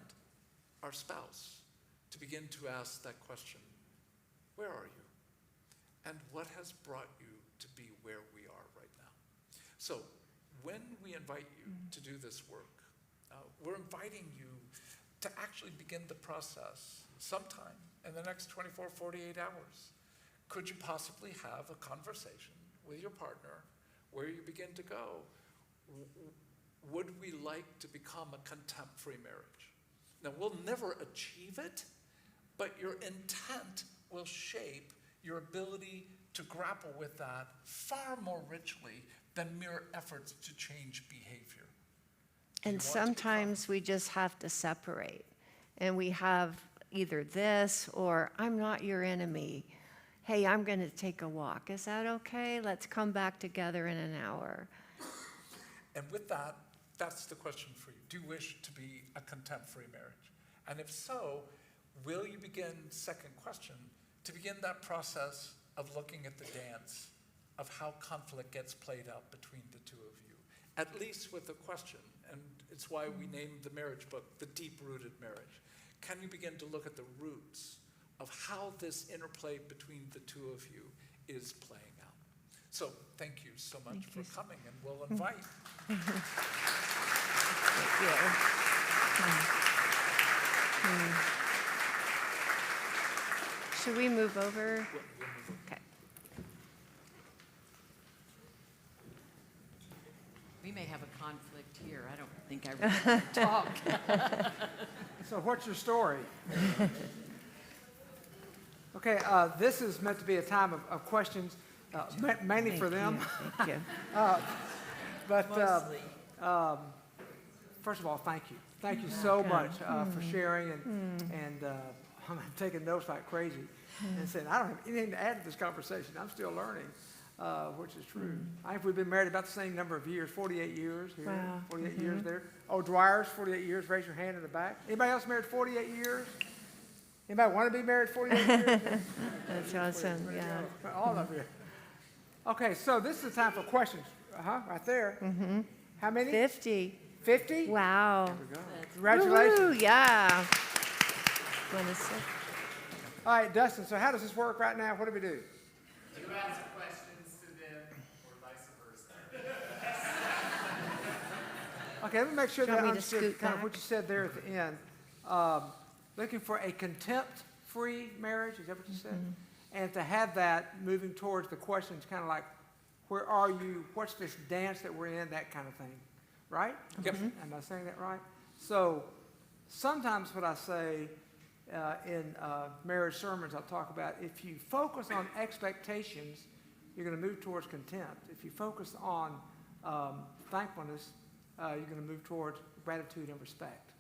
our spouse, to begin to ask that question, where are you? And what has brought you to be where we are right now? So when we invite you to do this work, we're inviting you to actually begin the process sometime in the next 24, 48 hours. Could you possibly have a conversation with your partner where you begin to go, would we like to become a contempt-free marriage? Now, we'll never achieve it, but your intent will shape your ability to grapple with that far more richly than mere efforts to change behavior. And sometimes we just have to separate. And we have either this or, I'm not your enemy. Hey, I'm going to take a walk. Is that okay? Let's come back together in an hour. And with that, that's the question for you. Do you wish to be a contempt-free marriage? And if so, will you begin, second question, to begin that process of looking at the dance of how conflict gets played out between the two of you? At least with the question, and it's why we named the marriage book The Deep-Rooted Marriage. Can you begin to look at the roots of how this interplay between the two of you is playing out. So thank you so much for coming, and we'll invite. Thank you. Should we move over? We'll move over. Okay. We may have a conflict here. I don't think I really want to talk. So what's your story? Okay, this is meant to be a time of questions, mainly for them. Thank you. But Mostly. first of all, thank you. Thank you so much for sharing, and I'm taking notes like crazy and saying, I don't have anything to add to this conversation. I'm still learning, which is true. I think we've been married about the same number of years, 48 years here, Wow. 48 years there. Oh, Dwyer's 48 years. Raise your hand in the back. Anybody else married 48 years? Anybody want to be married 48 years? That's awesome, Way to yeah. go. All of you. Okay, so this is the time for questions. Right there. How many? 50. 50? Wow. There we go. Congratulations. Woo, yeah. Want to sit? All right, Dustin, so how does this work right now? What do we do? You ask questions to them, or vice versa. Okay, let me make sure Do you that I want me to understood scoot kind of back? what you said there at the end. Looking for a contempt-free marriage, is that what you said? And to have that moving towards the questions, kind of like, where are you? What's this dance that we're in? That kind of thing, right? Yep. Am I saying that right? So sometimes what I say in marriage sermons, I'll talk about if you focus on expectations, you're going to move towards contempt. If you focus on thankfulness, you're going to move towards gratitude and respect.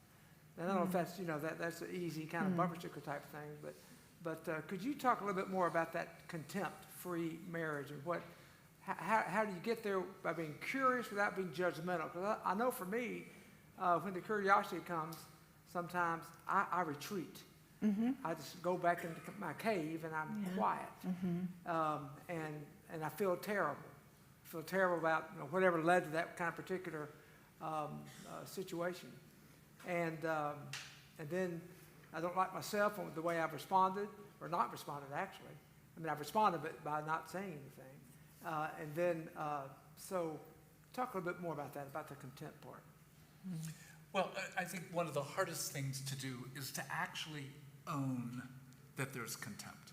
And I don't know if that's, that's an easy kind of bumper sticker type thing, but could you talk a little bit more about that contempt-free marriage and how do you get there by being curious without being judgmental? Because I know for me, when the curiosity comes, sometimes I retreat. I just go back into my cave and I'm quiet, and I feel terrible. I feel terrible about whatever led to that kind of particular situation, and then I don't like myself on the way I've responded or not responded. Actually, I mean I've responded but by not saying anything, and then so talk a little bit more about that, about the contempt part. Well, I think one of the hardest things to do is to actually own that there's contempt.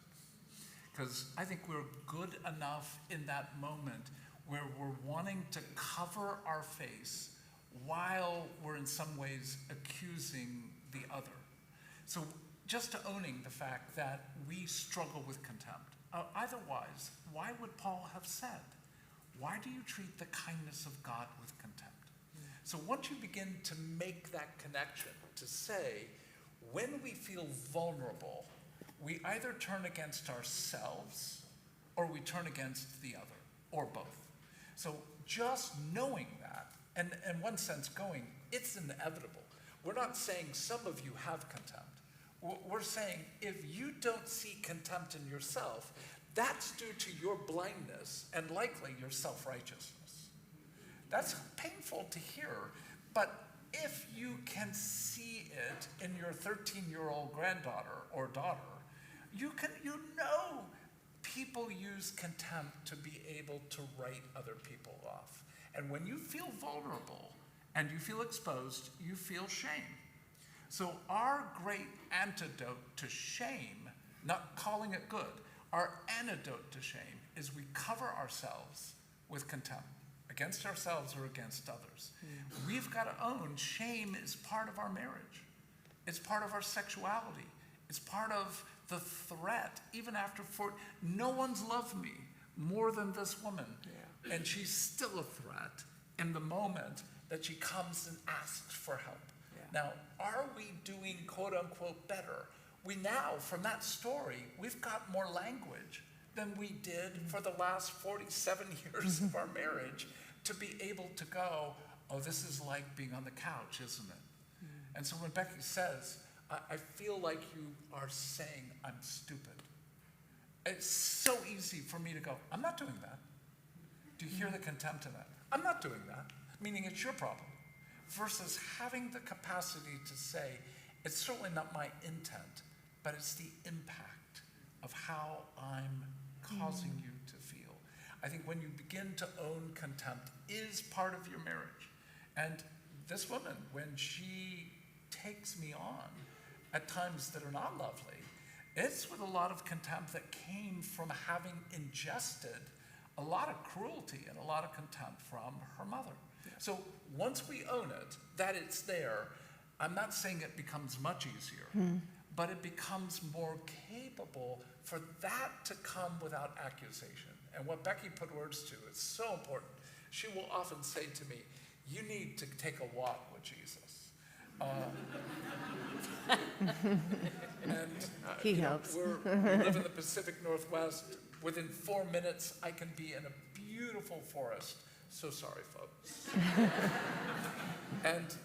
Because I think we're good enough in that moment where we're wanting to cover our face while we're in some ways accusing the other. So just owning the fact that we struggle with contempt. Otherwise, why would Paul have said, why do you treat the kindness of God with contempt? So once you begin to make that connection, to say, when we feel vulnerable, we either turn against ourselves or we turn against the other, or both. So just knowing that, and in one sense going, it's inevitable. We're not saying some of you have contempt. We're saying if you don't see contempt in yourself, that's due to your blindness and likely your self-righteousness. That's painful to hear, but if you can see it in your 13-year-old granddaughter or daughter, you know people use contempt to be able to write other people off. And when you feel vulnerable and you feel exposed, you feel shame. So our great antidote to shame, not calling it good, our antidote to shame is we cover ourselves with contempt, against ourselves or against others. We've got to own shame is part of our marriage. It's part of our sexuality. It's part of the threat, even after no one's loved me more than this woman. Yeah. And she's still a threat in the moment that she comes and asks for help. Yeah. Now, are we doing quote unquote better? We now, from that story, we've got more language than we did for the last 47 years of our marriage to be able to go, oh, this is like being on the couch, isn't it? And so when Becky says, I feel like you are saying I'm stupid, it's so easy for me to go, I'm not doing that. Do you hear the contempt in that? I'm not doing that, meaning it's your problem. Versus having the capacity to say, it's certainly not my intent but it's the impact of how I'm causing you to feel. I think when you begin to own contempt is part of your marriage. And this woman, when she takes me on at times that are not lovely, it's with a lot of contempt that came from having ingested a lot of cruelty and a lot of contempt from her mother. So once we own it, that it's there, I'm not saying it becomes much easier, but it becomes more capable for that to come without accusation. And what Becky put words to is so important. She will often say to me, you need to take a walk with Jesus. He helps. We live in the Pacific Northwest. Within 4 minutes, I can be in a beautiful forest. So sorry, folks. And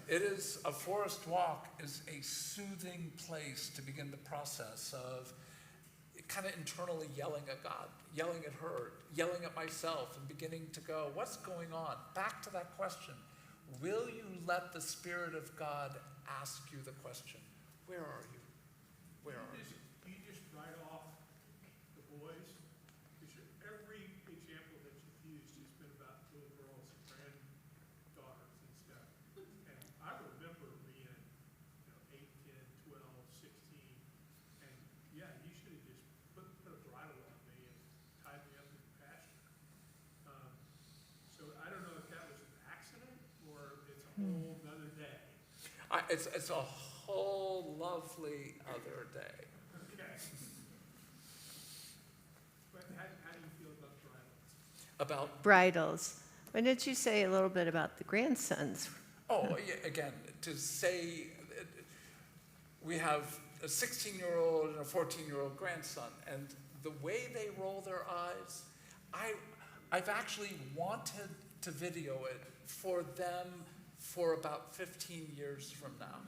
a forest walk is a soothing place to begin the process of kind of internally yelling at God, yelling at her, yelling at myself, and beginning to go, what's going on? Back to that question. Will you let the Spirit of God ask you the question, where are you? Where are you? You just write off the boys, because every example that you've used has been about little girls and granddaughters and stuff. And I remember being, 8, 10, 12, 16, and yeah, you should have just put a bridle on me and tied me up in the pasture. So I don't know if that was an accident or it's a whole nother day. It's a whole lovely other day. Okay. But how do you feel about bridles? About, Bridals. Why don't you say a little bit about the grandsons? yeah, again, to say, we have a 16-year-old and a 14-year-old grandson, and the way they roll their eyes, I've actually wanted to video it for them for about 15 years from now.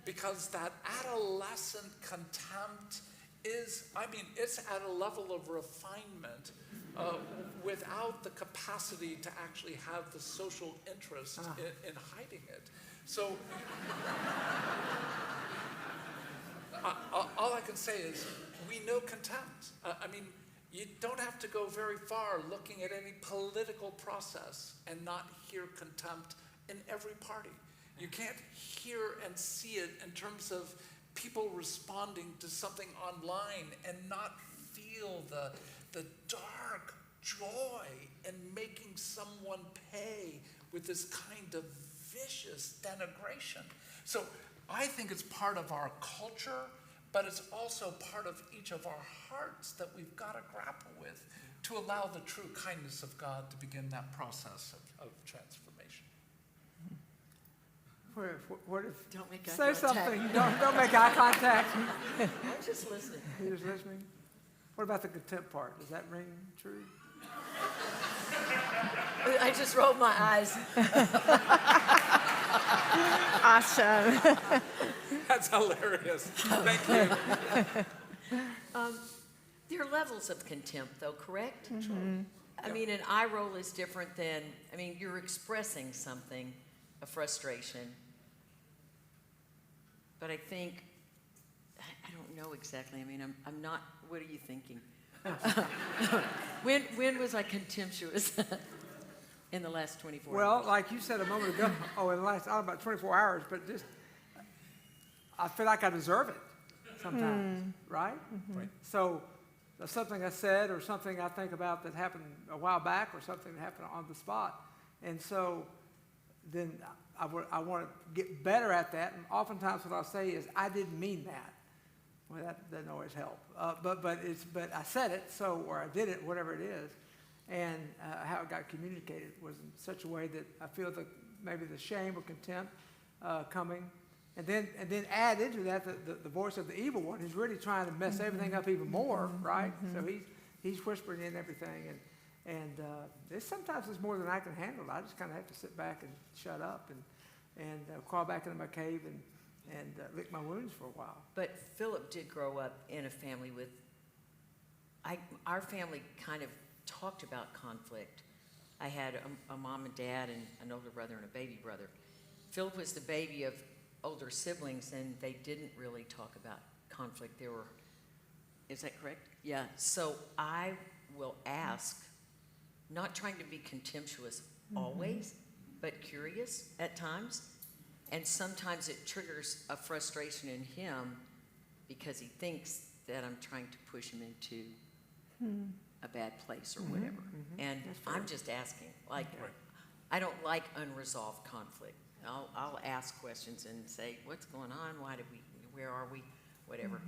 Because that adolescent contempt it's at a level of refinement without the capacity to actually have the social interest in hiding it. So all I can say is we know contempt. You don't have to go very far looking at any political process and not hear contempt in every party. You can't hear and see it in terms of people responding to something online and not feel the dark joy in making someone pay with this kind of vicious denigration. So I think it's part of our culture, but it's also part of each of our hearts that we've got to grapple with to allow the true kindness of God to begin that process of transformation. What if, Don't make eye say contact. something, don't make eye contact. I'm just listening. You're just listening? What about the contempt part? Does that ring true? I just rolled my eyes. Awesome. That's hilarious. Thank you. There are levels of contempt, though, correct? I mean, an eye roll is different than, you're expressing something, a frustration. But I think, I don't know exactly. I'm not, what are you thinking? When was I contemptuous? In the last 24 Well, hours? like you said a moment ago, in the last, about 24 hours, but just, I feel like I deserve it sometimes, right? Right. So that's something I said or something I think about that happened a while back or something that happened on the spot. And so then I want to get better at that. And oftentimes what I'll say is, I didn't mean that. Well, that doesn't always help. But I said it, or I did it, whatever it is. And how it got communicated was in such a way that I feel that maybe the shame or contempt coming. And then add into that the voice of the evil one who's really trying to mess everything up even more, right? So he's whispering in everything. And sometimes it's more than I can handle. I just kind of have to sit back and shut up and crawl back into my cave and lick my wounds for a while. But Philip did grow up in a family with, our family kind of talked about conflict. I had a mom and dad and an older brother and a baby brother. Philip was the baby of older siblings, and they didn't really talk about conflict. Is that correct? Yeah. So I will ask, not trying to be contemptuous always, but curious at times. And sometimes it triggers a frustration in him because he thinks that I'm trying to push him into a bad place or whatever. And I'm just asking, like, I don't like unresolved conflict. I'll ask questions and say, what's going on? Where are we? Whatever.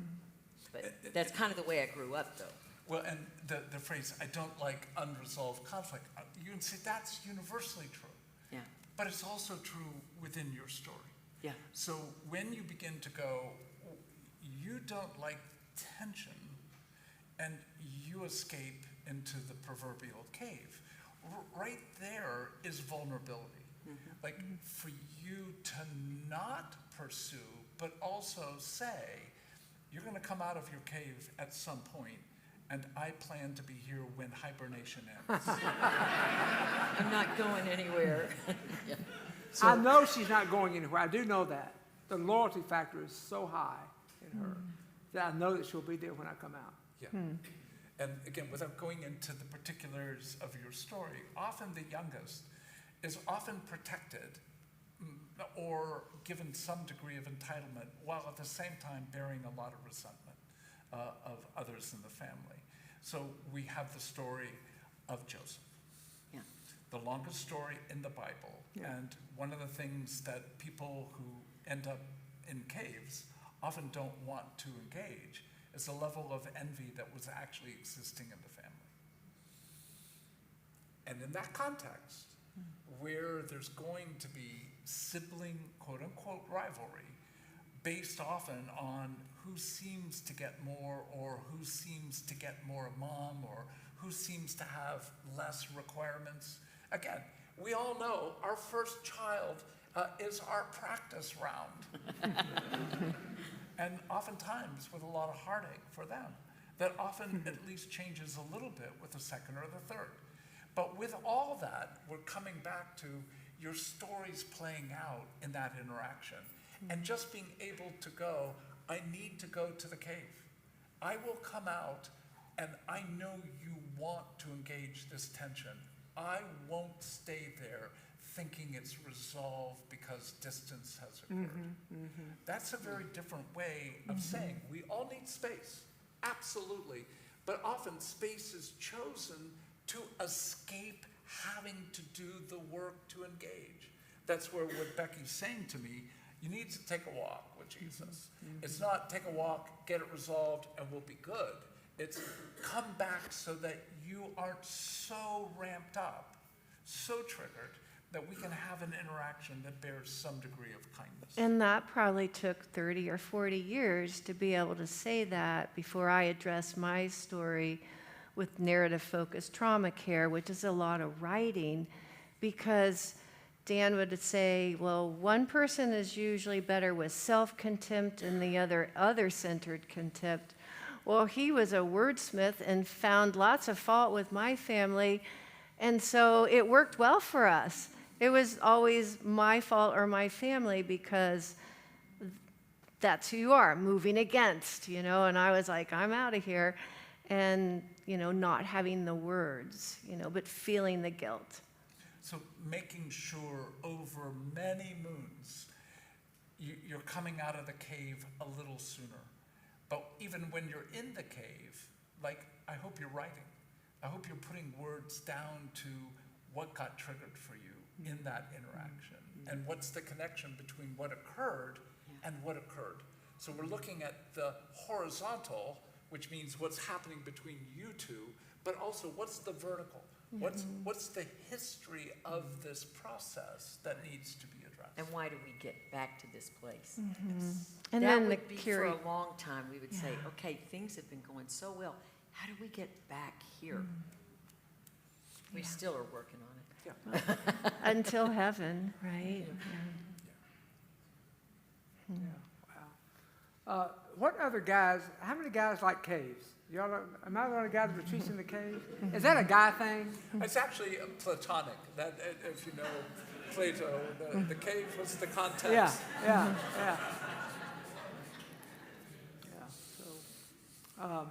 But that's kind of the way I grew up, though. Well, and the phrase, I don't like unresolved conflict, you can say that's universally true. Yeah. But it's also true within your story. Yeah. So when you begin to go, you don't like tension, and you escape into the proverbial cave, right there is vulnerability. Like for you to not pursue, but also say, you're going to come out of your cave at some point, and I plan to be here when hibernation ends. Mm-hmm. I'm not going anywhere. Yeah. I know she's not going anywhere. I do know that. The loyalty factor is so high in her that I know that she'll be there when I come out. Yeah. And again, without going into the particulars of your story, often the youngest is often protected or given some degree of entitlement, while at the same time bearing a lot of resentment of others in the family. So we have the story of Joseph, the longest story in the Bible. And one of the things that people who end up in caves often don't want to engage is a level of envy that was actually existing in the family. And in that context, where there's going to be sibling, quote unquote, rivalry, based often on who seems to get more, or who seems to get more mom, or who seems to have less requirements. Again, we all know our first child is our practice round. And oftentimes with a lot of heartache for them, that often at least changes a little bit with the second or the third. But with all that, we're coming back to your stories playing out in that interaction. And just being able to go, I need to go to the cave. I will come out, and I know you want to engage this tension. I won't stay there thinking it's resolved because distance has occurred. That's a very different way of saying we all need space, absolutely. But often space is chosen to escape having to do the work to engage. That's where what Becky's saying to me, you need to take a walk with Jesus. It's not take a walk, get it resolved, and we'll be good. It's come back so that you aren't so ramped up, so triggered, that we can have an interaction that bears some degree of kindness. And that probably took 30 or 40 years to be able to say that before I addressed my story with narrative-focused trauma care, which is a lot of writing, because Dan would say, well, one person is usually better with self-contempt and the other-centered contempt. Well, he was a wordsmith and found lots of fault with my family, and so it worked well for us. It was always my fault or my family because that's who you are, moving against, and I was like, I'm out of here, and, not having the words, but feeling the guilt. So making sure over many moons, you're coming out of the cave a little sooner. But even when you're in the cave, I hope you're writing. I hope you're putting words down to what got triggered for you in that interaction, and what's the connection between what occurred and what occurred. So we're looking at the horizontal, which means what's happening between you two, but also what's the vertical? What's the history of this process that needs to be addressed? And why do we get back to this place? And that then would the be curi- for a long time. We would say, okay, things have been going so well. How do we get back here? We still are working on it. Until heaven, right? Wow. What other guys, how many guys like caves? Am I the only guy that retreats in the cave? Is that a guy thing? It's actually platonic. That if you know Plato. The cave was the context. Yeah, yeah, yeah. Yeah, so, all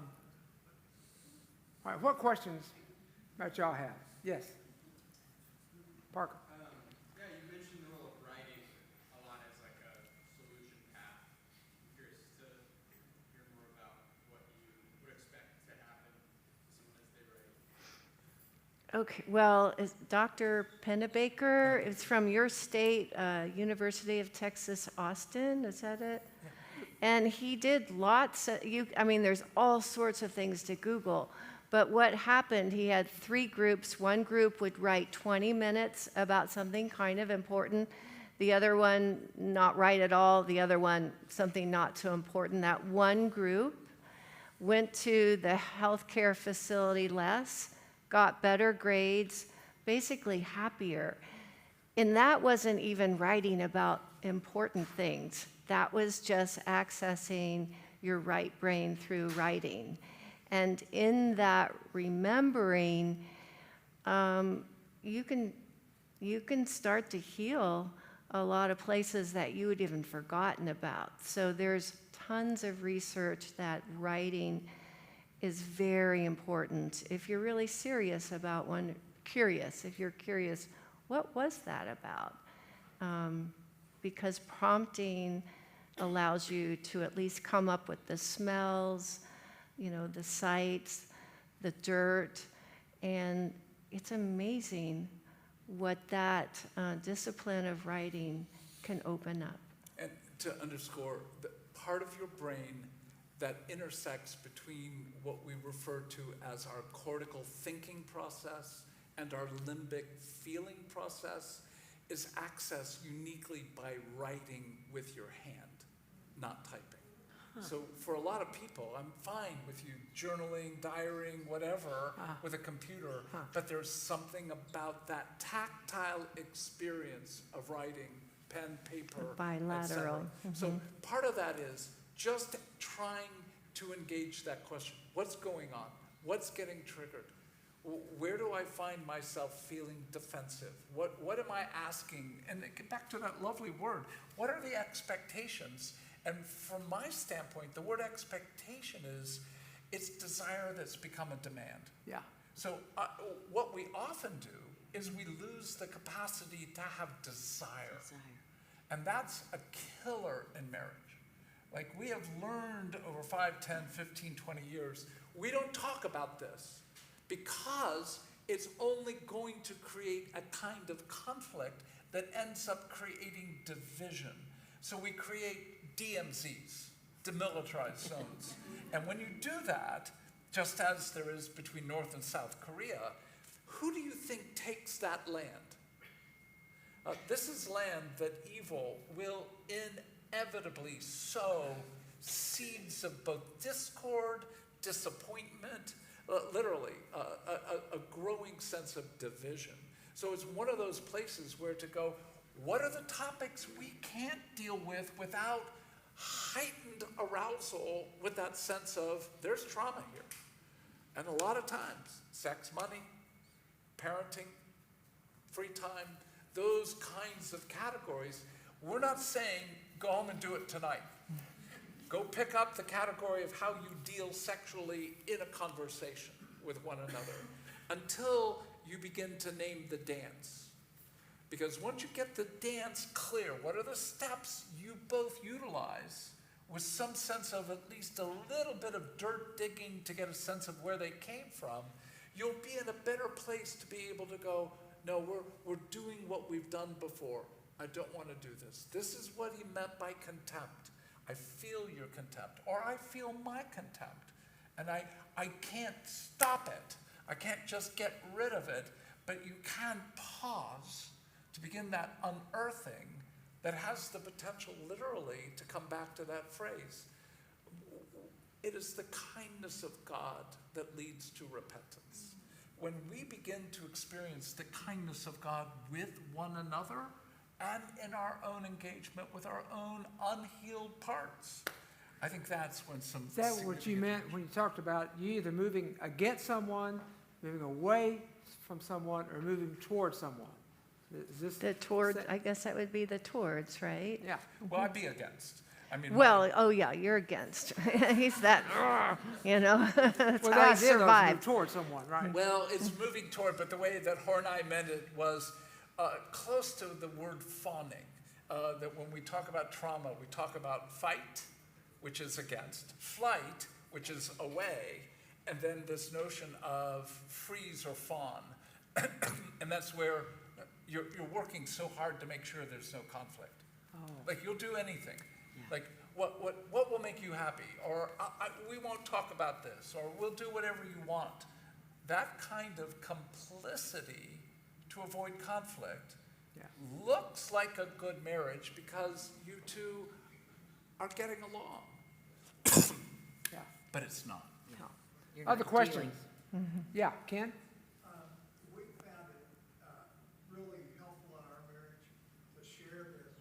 right, what questions might y'all have? Yes? Parker? Yeah, you mentioned the role of writing a lot as like a solution path. I'm curious to hear more about what you would expect to happen to someone as they write. Okay, well, is Dr. Pennebaker, it's from your state, University of Texas, Austin, is that it? And he did lots of, there's all sorts of things to Google. But what happened, he had 3 groups. One group would write 20 minutes about something kind of important. The other one, not write at all. The other one, something not so important. That one group went to the healthcare facility less, got better grades, basically happier. And that wasn't even writing about important things. That was just accessing your right brain through writing. And in that remembering, you can start to heal a lot of places that you had even forgotten about. So there's tons of research that writing is very important. If you're really serious about if you're curious, what was that about? Because prompting allows you to at least come up with the smells, the sights, the dirt, and it's amazing what that discipline of writing can open up. And to underscore, the part of your brain that intersects between what we refer to as our cortical thinking process and our limbic feeling process is accessed uniquely by writing with your hand, not typing. So for a lot of people, I'm fine with you journaling, diarying, whatever, with a computer, but there's something about that tactile experience of writing, pen, paper, Bilateral. etc. So part of that is just trying to engage that question. What's going on? What's getting triggered? Where do I find myself feeling defensive? What am I asking? And get back to that lovely word. What are the expectations? And from my standpoint, the word expectation is it's desire that's become a demand. Yeah. So what we often do is we lose the capacity to have desire. And that's a killer in marriage. Like we have learned over 5, 10, 15, 20 years, we don't talk about this because it's only going to create a kind of conflict that ends up creating division. So we create DMZs, demilitarized zones. And when you do that, just as there is between North and South Korea, who do you think takes that land? This is land that evil will inevitably sow seeds of both discord, disappointment, literally a growing sense of division. So it's one of those places where to go, what are the topics we can't deal with without heightened arousal with that sense of there's trauma here? And a lot of times, sex, money, parenting, free time, those kinds of categories, we're not saying go home and do it tonight. Go pick up the category of how you deal sexually in a conversation with one another until you begin to name the dance. Because once you get the dance clear, what are the steps you both utilize with some sense of at least a little bit of dirt digging to get a sense of where they came from, you'll be in a better place to be able to go, no, we're doing what we've done before. I don't want to do this. This is what he meant by contempt. I feel your contempt, or I feel my contempt. And I can't stop it. I can't just get rid of it, but you can pause to begin that unearthing that has the potential literally to come back to that phrase. It is the kindness of God that leads to repentance. When we begin to experience the kindness of God with one another and in our own engagement with our own unhealed parts, I think that's when some Is that what you meant when you talked about you either moving against someone, moving away from someone, or moving towards someone? Is this? The towards, I guess that would be the towards, right? Yeah. Well, I'd be against. I mean, Well, oh yeah, you're against. He's that, that's Well, the how he idea though is to move survived. towards someone, right? well, it's moving toward, but the way that Horney meant it was close to the word fawning. That when we talk about trauma, we talk about fight, which is against, flight, which is away, and then this notion of freeze or fawn. And that's where you're working so hard to make sure there's no conflict. Like you'll do anything. Like what will make you happy? Or we won't talk about this, or we'll do whatever you want. That kind of complicity to avoid conflict looks like a good marriage because you two are getting along. Yeah. But it's not. Yeah. You're Other not questions? dealing- Yeah, Ken? We found it really helpful in our marriage to share this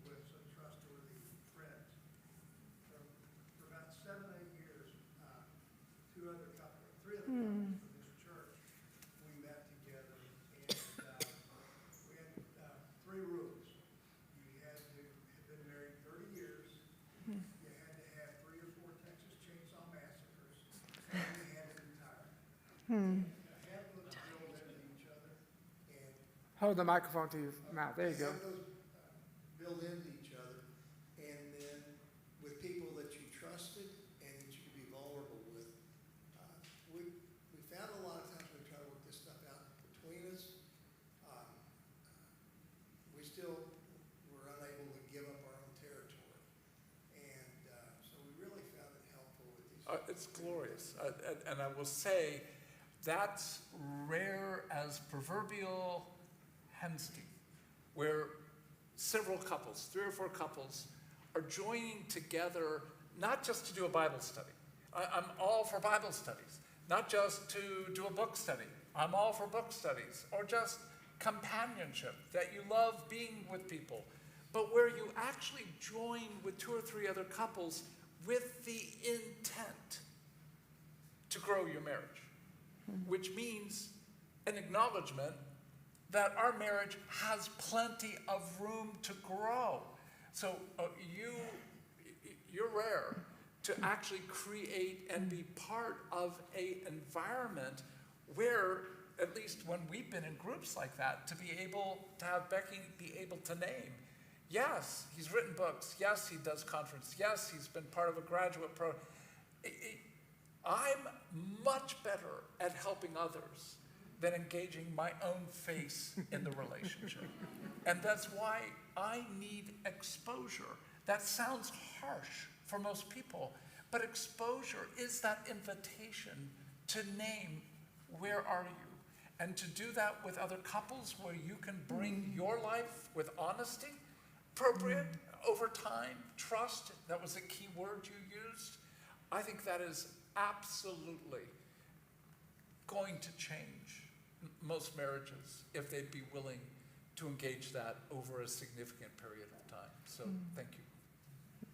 with some trustworthy friends. For about 7, 8 years, three other couples from this church, we met together, and we had 3 rules. You had to have been married 30 years, you had to have 3 or 4 Texas Chainsaw Massacres, and you had to retire. Have those built into each other, and Hold the microphone to your mouth. There you go. have those built into each other, and then with people that you trusted and that you could be vulnerable with. We found a lot of times when we try to work this stuff out between us, we still were unable to give up our own territory, and so we really found it helpful with these. It's glorious. And I will say that's rare as proverbial hen's teeth, where several couples, 3 or 4 couples, are joining together not just to do a Bible study. I'm all for Bible studies, not just to do a book study. I'm all for book studies, or just companionship, that you love being with people, but where you actually join with 2 or 3 other couples with the intent to grow your marriage, which means an acknowledgement that our marriage has plenty of room to grow. So you're rare to actually create and be part of an environment where, at least when we've been in groups like that, to be able to have Becky be able to name, yes, he's written books, yes, he does conference, yes, he's been part of a graduate program. I'm much better at helping others than engaging my own face in the relationship. And that's why I need exposure. That sounds harsh for most people, but exposure is that invitation to name, where are you? And to do that with other couples where you can bring your life with honesty, appropriate, over time, trust, that was a key word you used. I think that is absolutely going to change most marriages if they'd be willing to engage that over a significant period of time. So thank you.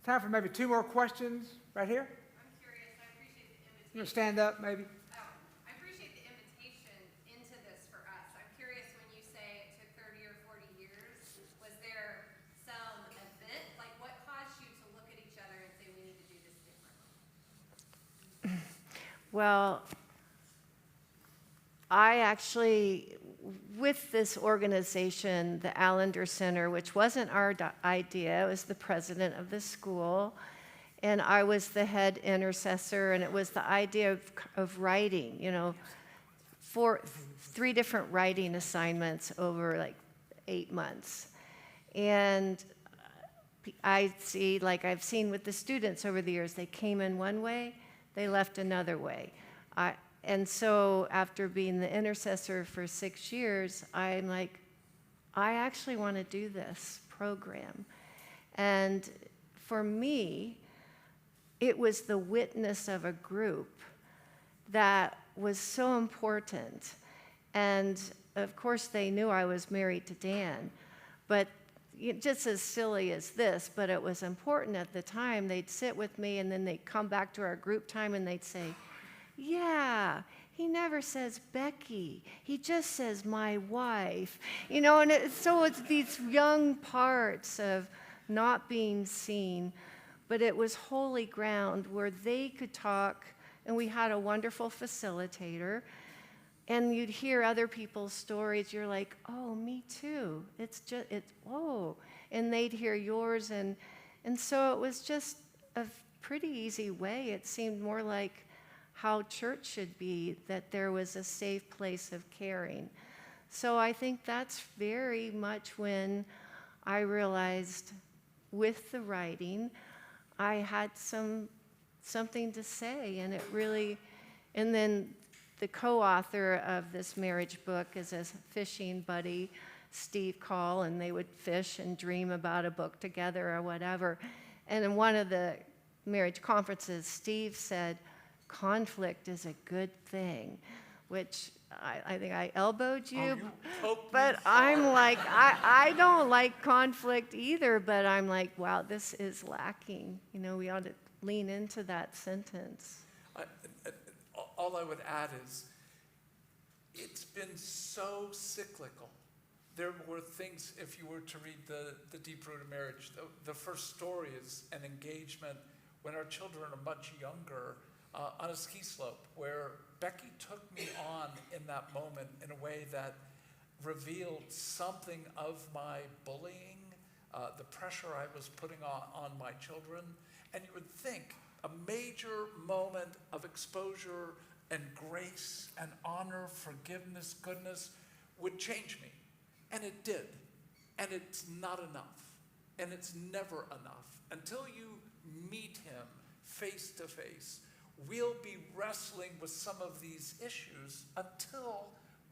Time for maybe 2 more questions right here. I'm curious, I appreciate the invitation. You want to stand up maybe? I appreciate the invitation into this for us. I'm curious, when you say it took 30 or 40 years, was there some event? Like, what caused you to look at each other and say, we need to do this differently? Well, I actually, with this organization, the Allender Center, which wasn't our idea, it was the president of the school, and I was the head intercessor, and it was the idea of writing, 3 different writing assignments over like 8 months. And I've seen with the students over the years, they came in one way, they left another way. And so after being the intercessor for 6 years, I'm like, I actually want to do this program. And for me, it was the witness of a group that was so important. And of course, they knew I was married to Dan, but just as silly as this, but it was important at the time. They'd sit with me and then they'd come back to our group time and they'd say, yeah, he never says Becky. He just says my wife. You know, and so it's these young parts of not being seen, but it was holy ground where they could talk, and we had a wonderful facilitator, and you'd hear other people's stories. You're like, oh, me too. And they'd hear yours, and so it was just a pretty easy way. It seemed more like how church should be, that there was a safe place of caring. So I think that's very much when I realized with the writing, I had something to say, and it really, and then the co-author of this marriage book is a fishing buddy, Steve Call, and they would fish and dream about a book together or whatever. And in one of the marriage conferences, Steve said, conflict is a good thing, which I think I elbowed you. You poked me but hard. I'm like, I don't like conflict either, but I'm like, wow, this is lacking. You know, we ought to lean into that sentence. All I would add is, it's been so cyclical. There were things, if you were to read the Deep Root of Marriage, the first story is an engagement when our children are much younger on a ski slope, where Becky took me on in that moment in a way that revealed something of my bullying, the pressure I was putting on my children. And you would think a major moment of exposure and grace and honor, forgiveness, goodness would change me. And it did. And it's not enough. And it's never enough. Until you meet him face to face, we'll be wrestling with some of these issues until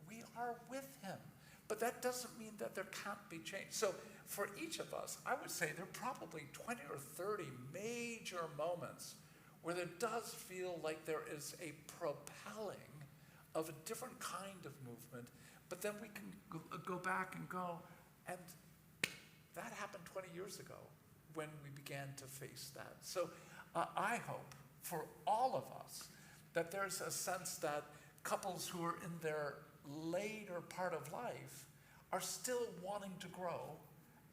we are with him. But that doesn't mean that there can't be change. So for each of us, I would say there are probably 20 or 30 major moments where there does feel like there is a propelling of a different kind of movement, but then we can go back and go, and that happened 20 years ago when we began to face that. So I hope for all of us that there's a sense that couples who are in their later part of life are still wanting to grow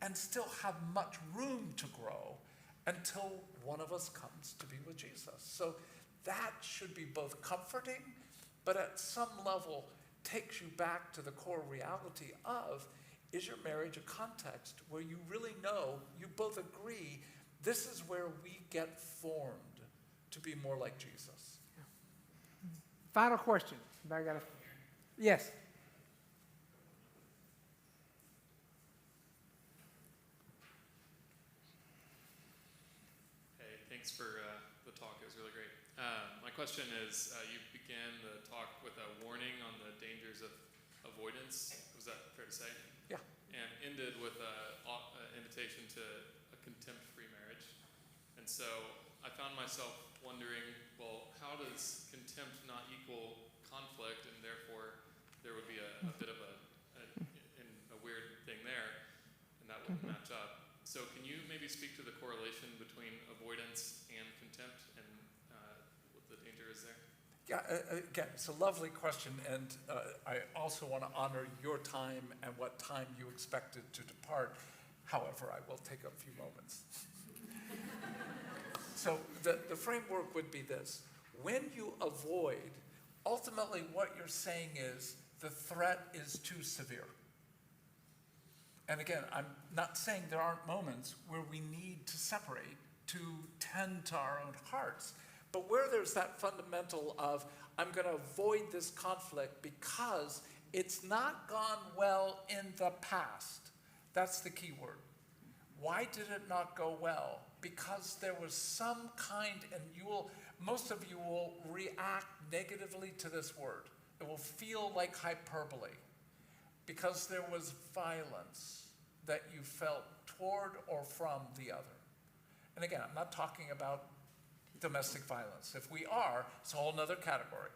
and still have much room to grow until one of us comes to be with Jesus. So that should be both comforting, but at some level takes you back to the core reality of, is your marriage a context where you really know, you both agree, this is where we get formed to be more like Jesus? Final question. Yes. Hey, thanks for the talk. It was really great. My question is, you began the talk with a warning on the dangers of avoidance. Was that fair to say? Yeah. And ended with an invitation to a contempt-free marriage. And so I found myself wondering, well, how does contempt not equal conflict, and therefore there would be a bit of a weird thing there, and that wouldn't match up. So can you maybe speak to the correlation between avoidance and contempt, and what the danger is there? Yeah, again, it's a lovely question, and I also want to honor your time and what time you expected to depart. However, I will take a few moments. So the framework would be this. When you avoid, ultimately what you're saying is the threat is too severe. And again, I'm not saying there aren't moments where we need to separate, to tend to our own hearts. But where there's that fundamental of, I'm going to avoid this conflict because it's not gone well in the past. That's the key word. Why did it not go well? Because there was some kind, and most of you will react negatively to this word. It will feel like hyperbole. Because there was violence that you felt toward or from the other. And again, I'm not talking about domestic violence. If we are, it's a whole other category.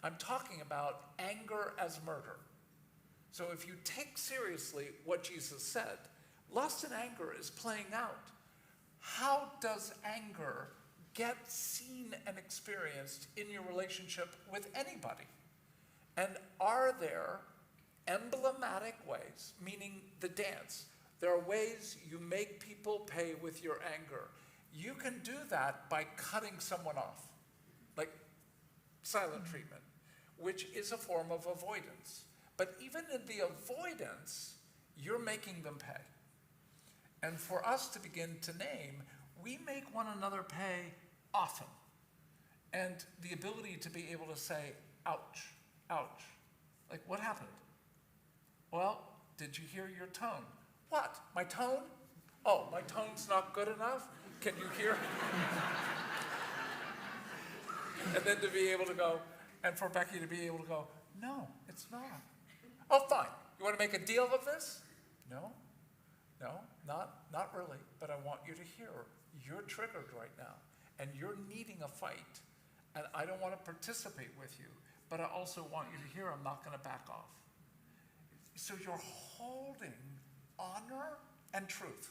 I'm talking about anger as murder. So if you take seriously what Jesus said, lust and anger is playing out. How does anger get seen and experienced in your relationship with anybody? And are there emblematic ways, meaning the dance? There are ways you make people pay with your anger. You can do that by cutting someone off, like silent treatment, which is a form of avoidance. But even in the avoidance, you're making them pay. And for us to begin to name, we make one another pay often. And the ability to be able to say, ouch, ouch. Like, what happened? Well, did you hear your tone? What, my tone? Oh, my tone's not good enough? Can you hear? And then to be able to go, and for Becky to be able to go, no, it's not. Oh, fine. You want to make a deal of this? No, not really. But I want you to hear, you're triggered right now, and you're needing a fight, and I don't want to participate with you, but I also want you to hear I'm not going to back off. So you're holding honor and truth.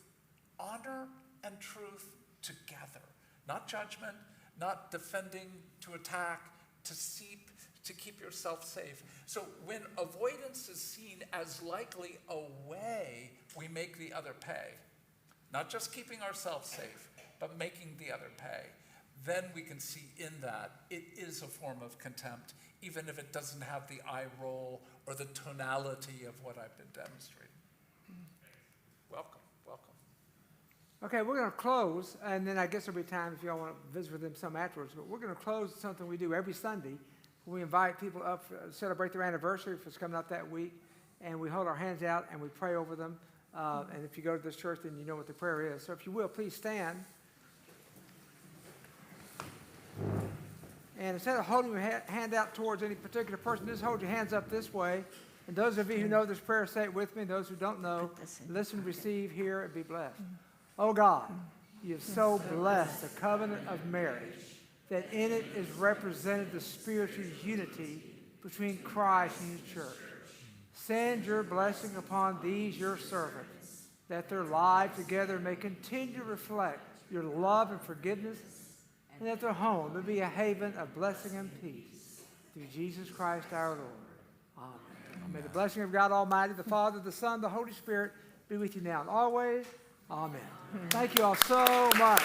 Honor and truth together. Not judgment, not defending to attack, to seep, to keep yourself safe. So when avoidance is seen as likely a way we make the other pay, not just keeping ourselves safe, but making the other pay, then we can see in that it is a form of contempt, even if it doesn't have the eye roll or the tonality of what I've been demonstrating. Welcome, welcome. Okay, we're going to close, and then I guess there'll be time if y'all want to visit with them some afterwards. But we're going to close with something we do every Sunday. We invite people up to celebrate their anniversary if it's coming up that week, and we hold our hands out and we pray over them. And if you go to this church, then you know what the prayer is. So if you will, please stand. And instead of holding your hand out towards any particular person, just hold your hands up this way. And those of you who know this prayer, say it with me. Those who don't know, listen, receive, hear, and be blessed. Oh God, you have so blessed the covenant of marriage that in it is represented the spiritual unity between Christ and His church. Send your blessing upon these, your servants, that their lives together may continue to reflect your love and forgiveness, and that their home may be a haven of blessing and peace. Through Jesus Christ our Lord. Amen. May the blessing of God Almighty, the Father, the Son, the Holy Spirit be with you now and always. Amen. Thank you all so much.